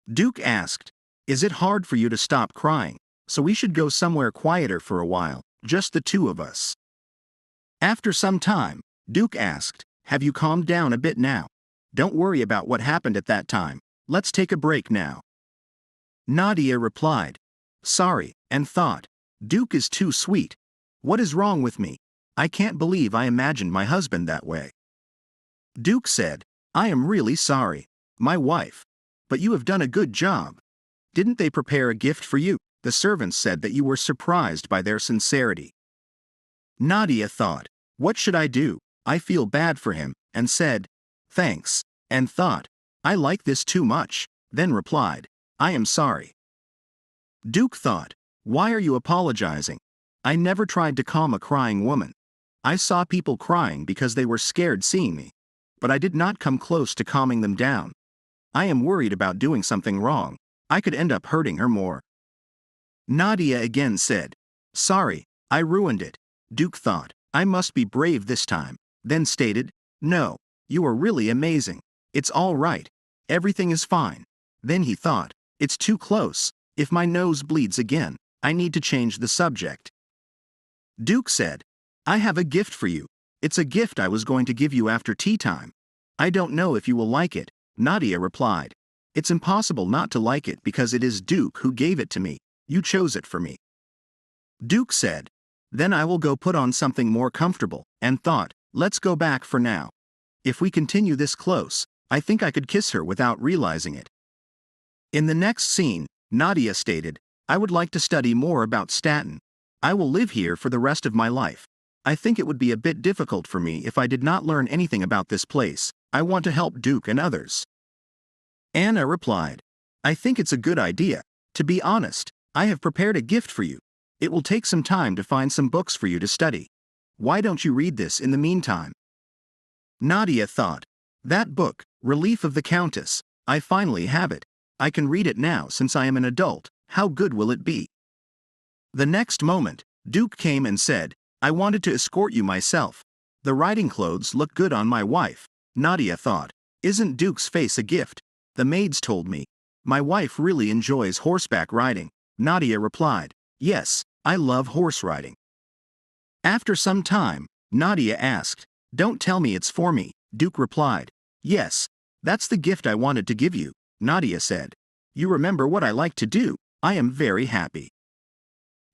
Duke asked, "Is it hard for you to stop crying? So we should go somewhere quieter for a while, just the two of us." After some time, Duke asked, "Have you calmed down a bit now? Don't worry about what happened at that time. Let's take a break now." Nadia replied, "Sorry," and thought, "Duke is too sweet. What is wrong with me? I can't believe I imagined my husband that way." Duke said, "I am really sorry, my wife. But you have done a good job. Didn't they prepare a gift for you?" The servants said that you were surprised by their sincerity. Nadia thought, "What should I do? I feel bad for him," and said, "Thanks," and thought, "I like this too much," then replied, "I am sorry." Duke thought, "Why are you apologizing? I never tried to calm a crying woman. I saw people crying because they were scared seeing me. But I did not come close to calming them down. I am worried about doing something wrong. I could end up hurting her more." Nadia again said, "Sorry, I ruined it." Duke thought, "I must be brave this time," then stated, "No, you are really amazing. It's all right. Everything is fine." Then he thought, "It's too close. If my nose bleeds again, I need to change the subject." Duke said, "I have a gift for you. It's a gift I was going to give you after tea time. I don't know if you will like it." Nadia replied, "It's impossible not to like it because it is Duke who gave it to me. You chose it for me." Duke said, "Then I will go put on something more comfortable," and thought, "Let's go back for now. If we continue this close, I think I could kiss her without realizing it." In the next scene, Nadia stated, "I would like to study more about Staten. I will live here for the rest of my life. I think it would be a bit difficult for me if I did not learn anything about this place. I want to help Duke and others." Anna replied, "I think it's a good idea. To be honest, I have prepared a gift for you. It will take some time to find some books for you to study. Why don't you read this in the meantime?" Nadia thought, "That book, Relief of the Countess, I finally have it. I can read it now since I am an adult. How good will it be?" The next moment, Duke came and said, "I wanted to escort you myself. The riding clothes look good on my wife." Nadia thought, "Isn't Duke's face a gift? The maids told me. My wife really enjoys horseback riding." Nadia replied, "Yes, I love horse riding." After some time, Nadia asked, "Don't tell me it's for me." Duke replied, "Yes, that's the gift I wanted to give you." Nadia said, "You remember what I like to do. I am very happy."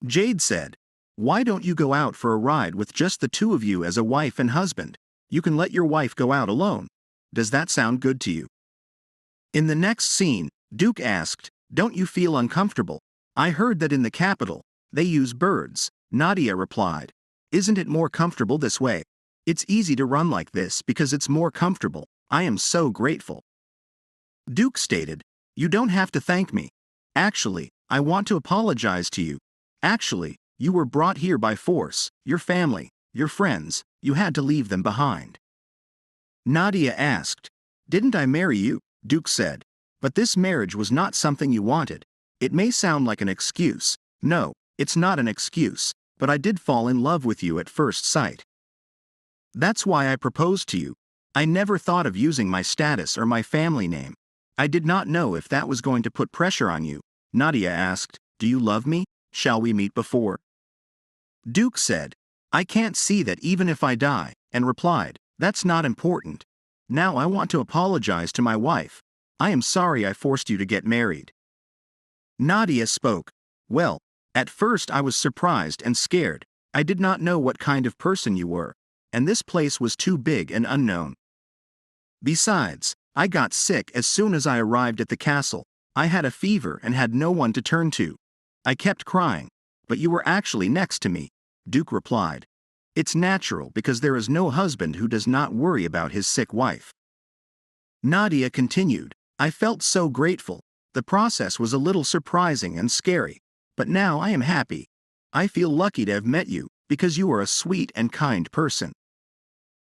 Jade said, "Why don't you go out for a ride with just the two of you as a wife and husband? You can let your wife go out alone. Does that sound good to you?" In the next scene, Duke asked, "Don't you feel uncomfortable? I heard that in the capital, they use birds." Nadia replied, "Isn't it more comfortable this way? It's easy to run like this because it's more comfortable. I am so grateful." Duke stated, "You don't have to thank me. Actually, I want to apologize to you. Actually, you were brought here by force. Your family, your friends, you had to leave them behind." Nadia asked, "Didn't I marry you?" Duke said, "But this marriage was not something you wanted. It may sound like an excuse. No, it's not an excuse, but I did fall in love with you at first sight. That's why I proposed to you. I never thought of using my status or my family name. I did not know if that was going to put pressure on you." Nadia asked, "Do you love me? Shall we meet before?" Duke said, "I can't see that even if I die," and replied, "That's not important. Now I want to apologize to my wife. I am sorry I forced you to get married." Nadia spoke, "Well, at first I was surprised and scared, I did not know what kind of person you were, and this place was too big and unknown. Besides, I got sick as soon as I arrived at the castle. I had a fever and had no one to turn to. I kept crying, but you were actually next to me, Duke replied. It's natural because there is no husband who does not worry about his sick wife. Nadia continued, I felt so grateful. The process was a little surprising and scary, but now I am happy. I feel lucky to have met you, because you are a sweet and kind person.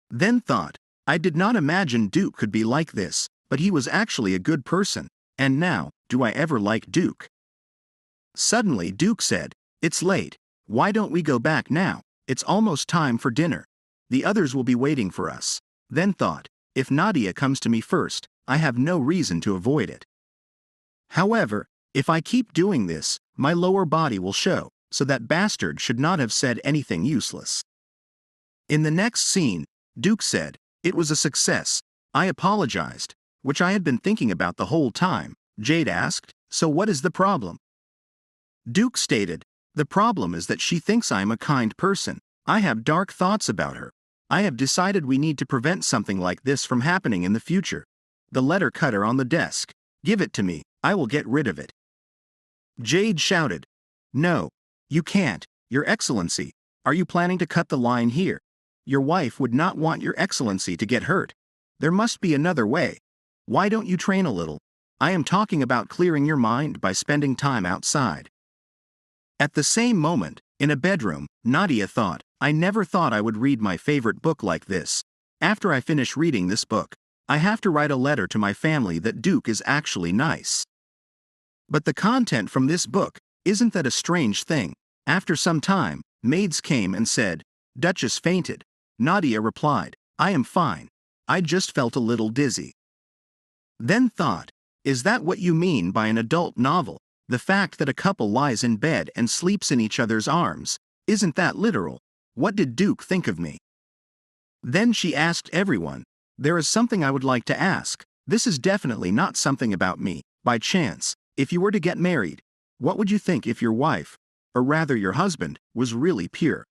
Then thought, I did not imagine Duke could be like this, but he was actually a good person, and now, do I ever like Duke? Suddenly Duke said, it's late, why don't we go back now? It's almost time for dinner. The others will be waiting for us. Then thought, if Nadia comes to me first, I have no reason to avoid it. However, if I keep doing this, my lower body will show, so that bastard should not have said anything useless. In the next scene, Duke said, it was a success. I apologized, which I had been thinking about the whole time. Jade asked, so what is the problem? Duke stated, the problem is that she thinks I am a kind person. I have dark thoughts about her. I have decided we need to prevent something like this from happening in the future. The letter cutter on the desk. Give it to me, I will get rid of it. Jade shouted, no, you can't, Your Excellency. Are you planning to cut the line here? Your wife would not want Your Excellency to get hurt. There must be another way. Why don't you train a little? I am talking about clearing your mind by spending time outside. At the same moment, in a bedroom, Nadia thought, I never thought I would read my favorite book like this. After I finish reading this book, I have to write a letter to my family that Duke is actually nice. But the content from this book, isn't that a strange thing? After some time, maids came and said, Duchess fainted. Nadia replied, I am fine. I just felt a little dizzy. Then thought, is that what you mean by an adult novel? The fact that a couple lies in bed and sleeps in each other's arms, isn't that literal? What did Duke think of me? Then she asked everyone, there is something I would like to ask. This is definitely not something about me. By chance, if you were to get married, what would you think if your wife, or rather your husband, was really pure?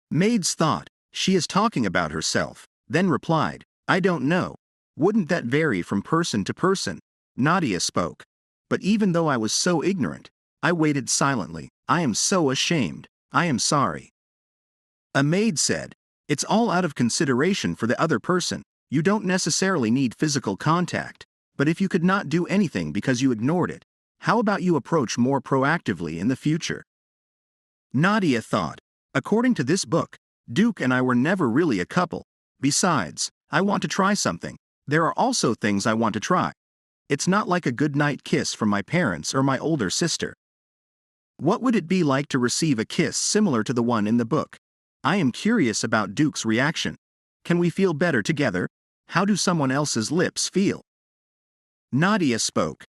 Maids thought, she is talking about herself, then replied, I don't know. Wouldn't that vary from person to person? Nadia spoke. But even though I was so ignorant, I waited silently. I am so ashamed. I am sorry. A maid said, it's all out of consideration for the other person. You don't necessarily need physical contact, but if you could not do anything because you ignored it, how about you approach more proactively in the future? Nadia thought, according to this book, Duke and I were never really a couple. Besides, I want to try something. There are also things I want to try. It's not like a goodnight kiss from my parents or my older sister. What would it be like to receive a kiss similar to the one in the book? I am curious about Duke's reaction. Can we feel better together? How do someone else's lips feel? Nadia spoke.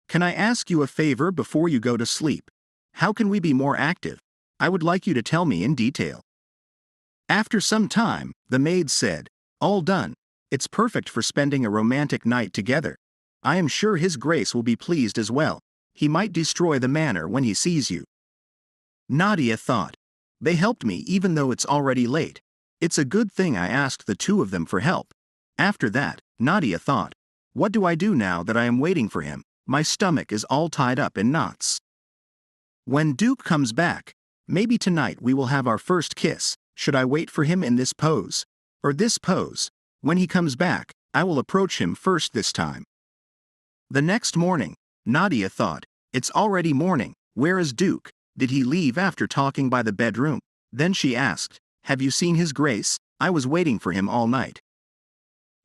Can I ask you a favor before you go to sleep? How can we be more active? I would like you to tell me in detail. After some time, the maid said, all done. It's perfect for spending a romantic night together. I am sure His Grace will be pleased as well. He might destroy the manor when he sees you. Nadia thought. They helped me even though it's already late. It's a good thing I asked the two of them for help. After that, Nadia thought, what do I do now that I am waiting for him? My stomach is all tied up in knots. When Duke comes back, maybe tonight we will have our first kiss. Should I wait for him in this pose? Or this pose? When he comes back, I will approach him first this time. The next morning, Nadia thought, it's already morning. Where is Duke? Did he leave after talking by the bedroom? Then she asked, have you seen His Grace? I was waiting for him all night.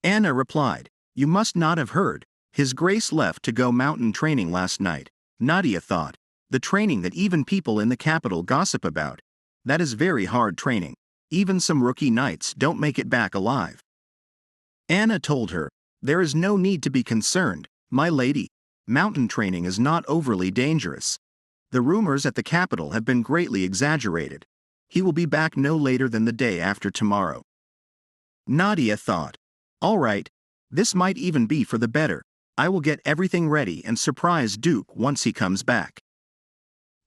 Anna replied, you must not have heard. His Grace left to go mountain training last night. Nadia thought, the training that even people in the capital gossip about. That is very hard training. Even some rookie knights don't make it back alive. Anna told her, there is no need to be concerned, my lady. Mountain training is not overly dangerous. The rumors at the capital have been greatly exaggerated. He will be back no later than the day after tomorrow. Nadia thought, all right, this might even be for the better. I will get everything ready and surprise Duke once he comes back.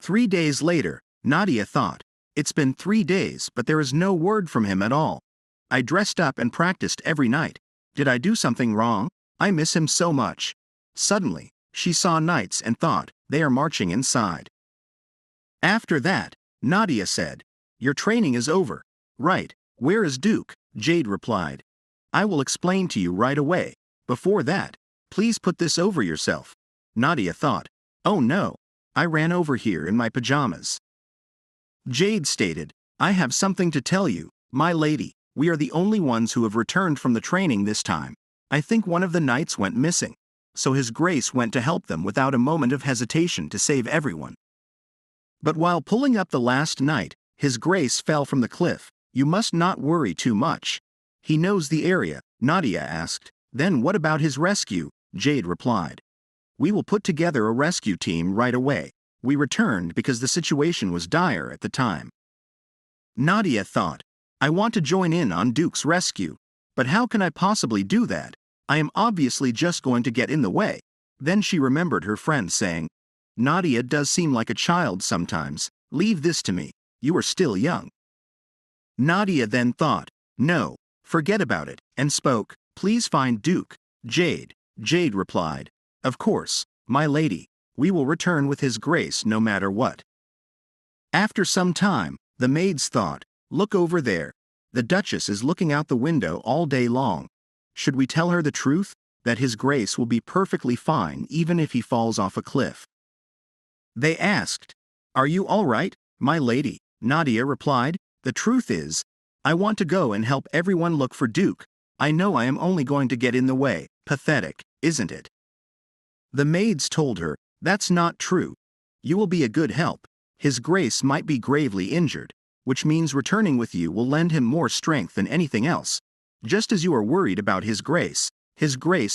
3 days later, Nadia thought, It's been 3 days, but there is no word from him at all. I dressed up and practiced every night. Did I do something wrong? I miss him so much. Suddenly, she saw knights and thought, they are marching inside. After that, Nadia said, your training is over. Right, where is Duke? Jade replied. I will explain to you right away. Before that, please put this over yourself. Nadia thought, oh no, I ran over here in my pajamas. Jade stated, I have something to tell you, my lady. We are the only ones who have returned from the training this time. I think one of the knights went missing. So His Grace went to help them without a moment of hesitation to save everyone. But while pulling up the last knight, His Grace fell from the cliff. You must not worry too much. He knows the area, Nadia asked. Then what about his rescue? Jade replied. We will put together a rescue team right away. We returned because the situation was dire at the time. Nadia thought, I want to join in on Duke's rescue. But how can I possibly do that? I am obviously just going to get in the way. Then she remembered her friend saying, Nadia does seem like a child sometimes. Leave this to me. You are still young. Nadia then thought, no, forget about it, and spoke, please find Duke. Jade replied, of course, my lady. We will return with His Grace no matter what. After some time, the maids thought, look over there. The Duchess is looking out the window all day long. Should we tell her the truth, that His Grace will be perfectly fine even if he falls off a cliff? They asked, are you all right, my lady? Nadia replied, the truth is, I want to go and help everyone look for Duke. I know I am only going to get in the way. Pathetic, isn't it? The maids told her, that's not true. You will be a good help. His Grace might be gravely injured, which means returning with you will lend him more strength than anything else. Just as you are worried about His Grace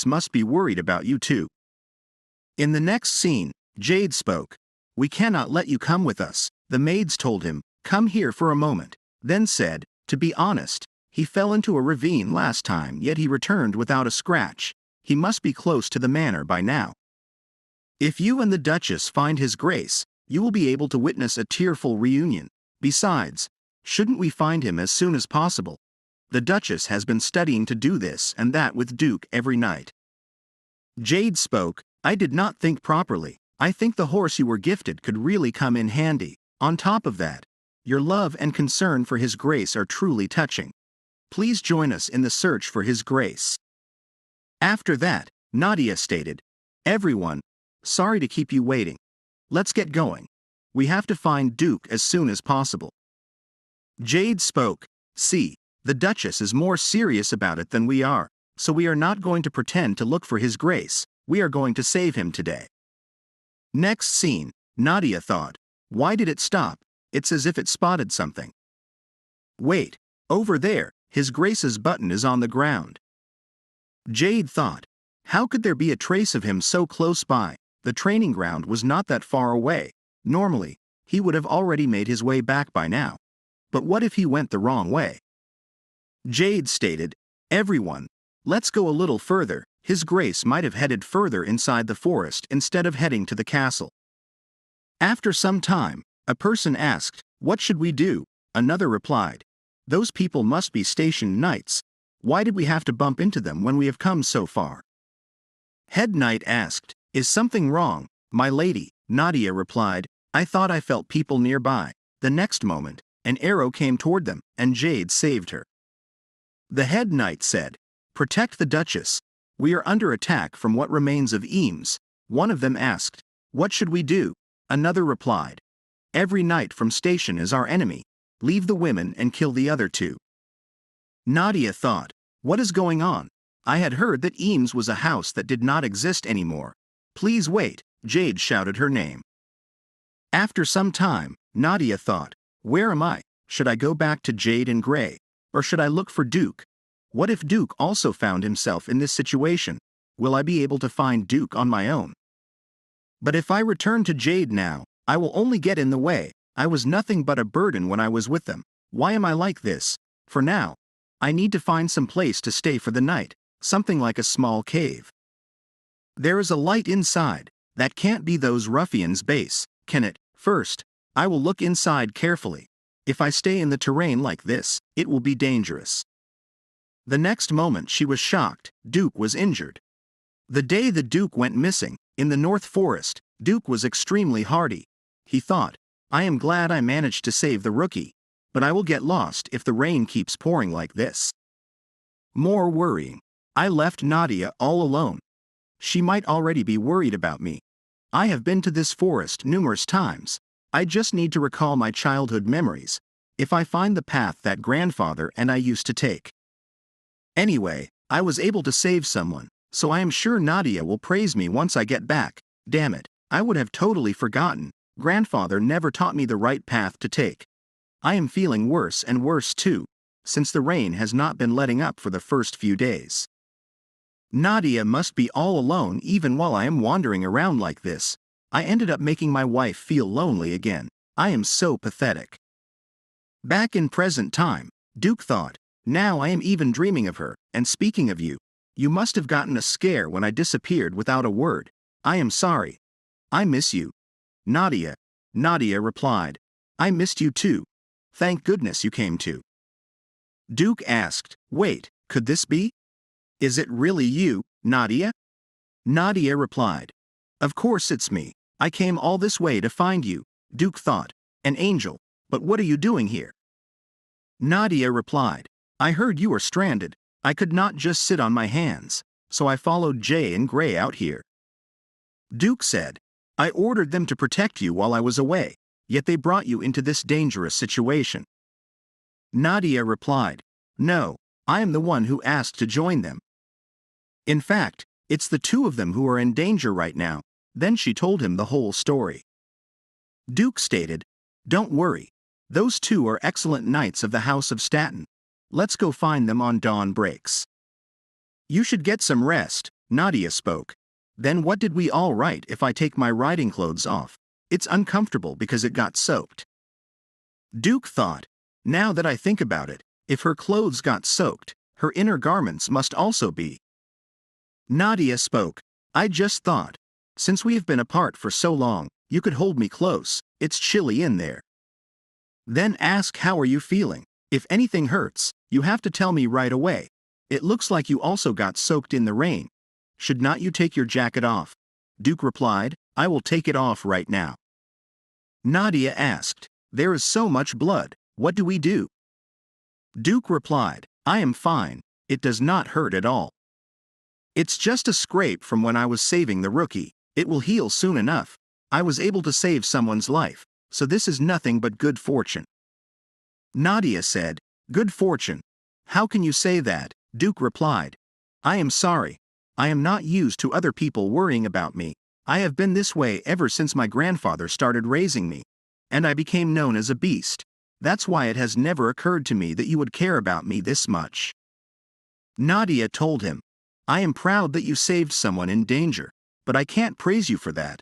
must be worried about you too. In the next scene, Jade spoke. We cannot let you come with us. The maids told him, come here for a moment. Then said, to be honest, he fell into a ravine last time yet he returned without a scratch. He must be close to the manor by now. If you and the Duchess find His Grace, you will be able to witness a tearful reunion. Besides, shouldn't we find him as soon as possible? The Duchess has been studying to do this and that with Duke every night. Jade spoke, I did not think properly. I think the horse you were gifted could really come in handy. On top of that, your love and concern for His Grace are truly touching. Please join us in the search for His Grace. After that, Nadia stated, everyone, sorry to keep you waiting. Let's get going. We have to find Duke as soon as possible. Jade spoke, see, the Duchess is more serious about it than we are, so we are not going to pretend to look for His Grace. We are going to save him today. Next scene, Nadia thought, why did it stop? It's as if it spotted something. Wait, over there, His Grace's button is on the ground. Jade thought, how could there be a trace of him so close by? The training ground was not that far away. Normally, he would have already made his way back by now. But what if he went the wrong way? Jade stated, everyone, let's go a little further. His Grace might have headed further inside the forest instead of heading to the castle. After some time, a person asked, what should we do? Another replied, those people must be stationed knights. Why did we have to bump into them when we have come so far? Head Knight asked, is something wrong, my lady? Nadia replied, I thought I felt people nearby. The next moment, an arrow came toward them, and Jade saved her. The Head Knight said, protect the Duchess. We are under attack from what remains of Eames. One of them asked, what should we do? Another replied, every knight from station is our enemy. Leave the women and kill the other two. Nadia thought, what is going on? I had heard that Eames was a house that did not exist anymore. Please wait, Jade shouted her name. After some time, Nadia thought, where am I? Should I go back to Jade and Grey? Or should I look for Duke? What if Duke also found himself in this situation? Will I be able to find Duke on my own? But if I return to Jade now, I will only get in the way. I was nothing but a burden when I was with them. Why am I like this? For now, I need to find some place to stay for the night, something like a small cave. There is a light inside. That can't be those ruffians' base, can it? First, I will look inside carefully. If I stay in the terrain like this, it will be dangerous. The next moment she was shocked. Duke was injured. The day the Duke went missing, in the North Forest, Duke was extremely hardy. He thought, I am glad I managed to save the rookie, but I will get lost if the rain keeps pouring like this. More worrying. I left Nadia all alone. She might already be worried about me. I have been to this forest numerous times. I just need to recall my childhood memories, if I find the path that grandfather and I used to take. Anyway, I was able to save someone, so I am sure Nadia will praise me once I get back. Damn it, I would have totally forgotten. Grandfather never taught me the right path to take. I am feeling worse and worse too, since the rain has not been letting up for the first few days. Nadia must be all alone even while I am wandering around like this. I ended up making my wife feel lonely again. I am so pathetic. Back in present time, Duke thought, now I am even dreaming of her, and speaking of you, you must have gotten a scare when I disappeared without a word. I am sorry. I miss you. Nadia replied, I missed you too. Thank goodness you came too. Duke asked, wait, could this be? Is it really you, Nadia? Nadia replied, of course it's me. I came all this way to find you. Duke thought, an angel, but what are you doing here? Nadia replied, I heard you were stranded. I could not just sit on my hands, so I followed Jay and Gray out here. Duke said, I ordered them to protect you while I was away, yet they brought you into this dangerous situation. Nadia replied, no, I am the one who asked to join them. In fact, it's the two of them who are in danger right now. Then she told him the whole story. Duke stated, don't worry. Those two are excellent knights of the House of Staten. Let's go find them on dawn breaks. You should get some rest, Nadia spoke. Then what did we all write if I take my riding clothes off? It's uncomfortable because it got soaked. Duke thought, now that I think about it, if her clothes got soaked, her inner garments must also be. Nadia spoke, I just thought, since we have been apart for so long, you could hold me close, it's chilly in there. Then ask how are you feeling? If anything hurts, you have to tell me right away. It looks like you also got soaked in the rain. Should not you take your jacket off? Duke replied, I will take it off right now. Nadia asked, there is so much blood, what do we do? Duke replied, I am fine, it does not hurt at all. It's just a scrape from when I was saving the rookie, it will heal soon enough. I was able to save someone's life, so this is nothing but good fortune. Nadia said, good fortune? How can you say that? Duke replied, I am sorry. I am not used to other people worrying about me. I have been this way ever since my grandfather started raising me, and I became known as a beast. That's why it has never occurred to me that you would care about me this much. Nadia told him, I am proud that you saved someone in danger, but I can't praise you for that.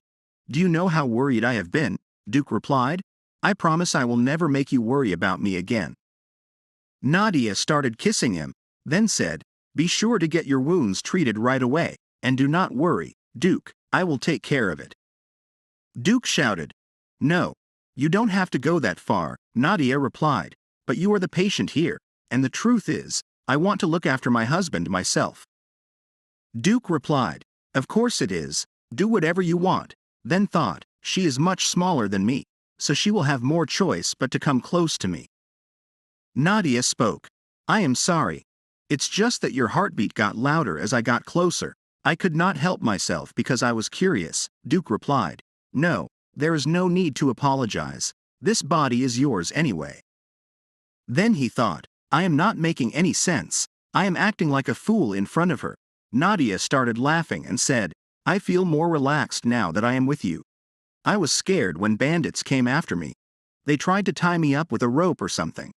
Do you know how worried I have been? Duke replied, I promise I will never make you worry about me again. Nadia started kissing him, then said, be sure to get your wounds treated right away, and do not worry, Duke, I will take care of it. Duke shouted, no, you don't have to go that far, Nadia replied, but you are the patient here, and the truth is, I want to look after my husband myself. Duke replied, of course it is, do whatever you want, then thought, she is much smaller than me, so she will have more choice but to come close to me. Nadia spoke, I am sorry. It's just that your heartbeat got louder as I got closer. I could not help myself because I was curious, Duke replied. No, there is no need to apologize. This body is yours anyway. Then he thought, I am not making any sense. I am acting like a fool in front of her. Nadia started laughing and said, I feel more relaxed now that I am with you. I was scared when bandits came after me. They tried to tie me up with a rope or something.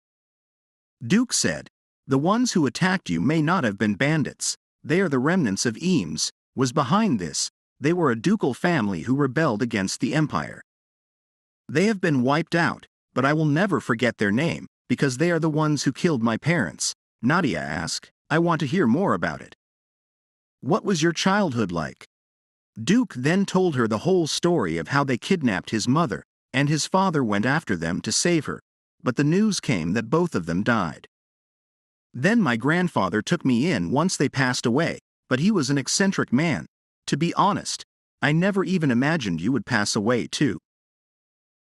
Duke said, the ones who attacked you may not have been bandits. They are the remnants of Eames, was behind this. They were a ducal family who rebelled against the empire. They have been wiped out, but I will never forget their name, because they are the ones who killed my parents. Nadia asked, I want to hear more about it. What was your childhood like? Duke then told her the whole story of how they kidnapped his mother, and his father went after them to save her. but the news came that both of them died. Then my grandfather took me in once they passed away, but he was an eccentric man. To be honest, I never even imagined you would pass away too.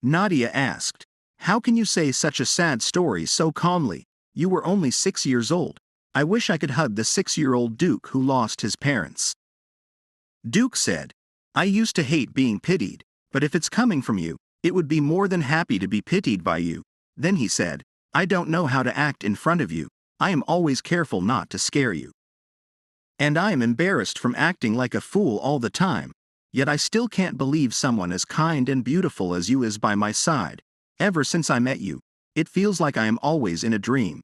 Nadia asked, "How can you say such a sad story so calmly? You were only 6 years old. I wish I could hug the 6-year-old Duke who lost his parents." Duke said, "I used to hate being pitied, but if it's coming from you, it would be more than happy to be pitied by you." Then he said, "I don't know how to act in front of you. I am always careful not to scare you. And I am embarrassed from acting like a fool all the time, yet I still can't believe someone as kind and beautiful as you is by my side. Ever since I met you, it feels like I am always in a dream."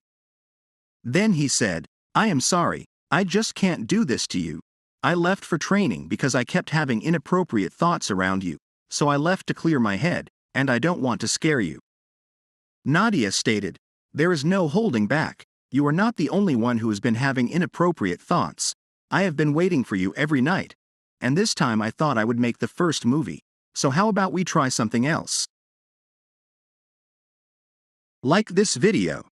Then he said, "I am sorry, I just can't do this to you. I left for training because I kept having inappropriate thoughts around you, so I left to clear my head, and I don't want to scare you." Nadia stated, "There is no holding back. You are not the only one who has been having inappropriate thoughts. I have been waiting for you every night, and this time I thought I would make the first movie, so how about we try something else?" Like this video.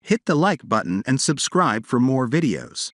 Hit the like button and subscribe for more videos.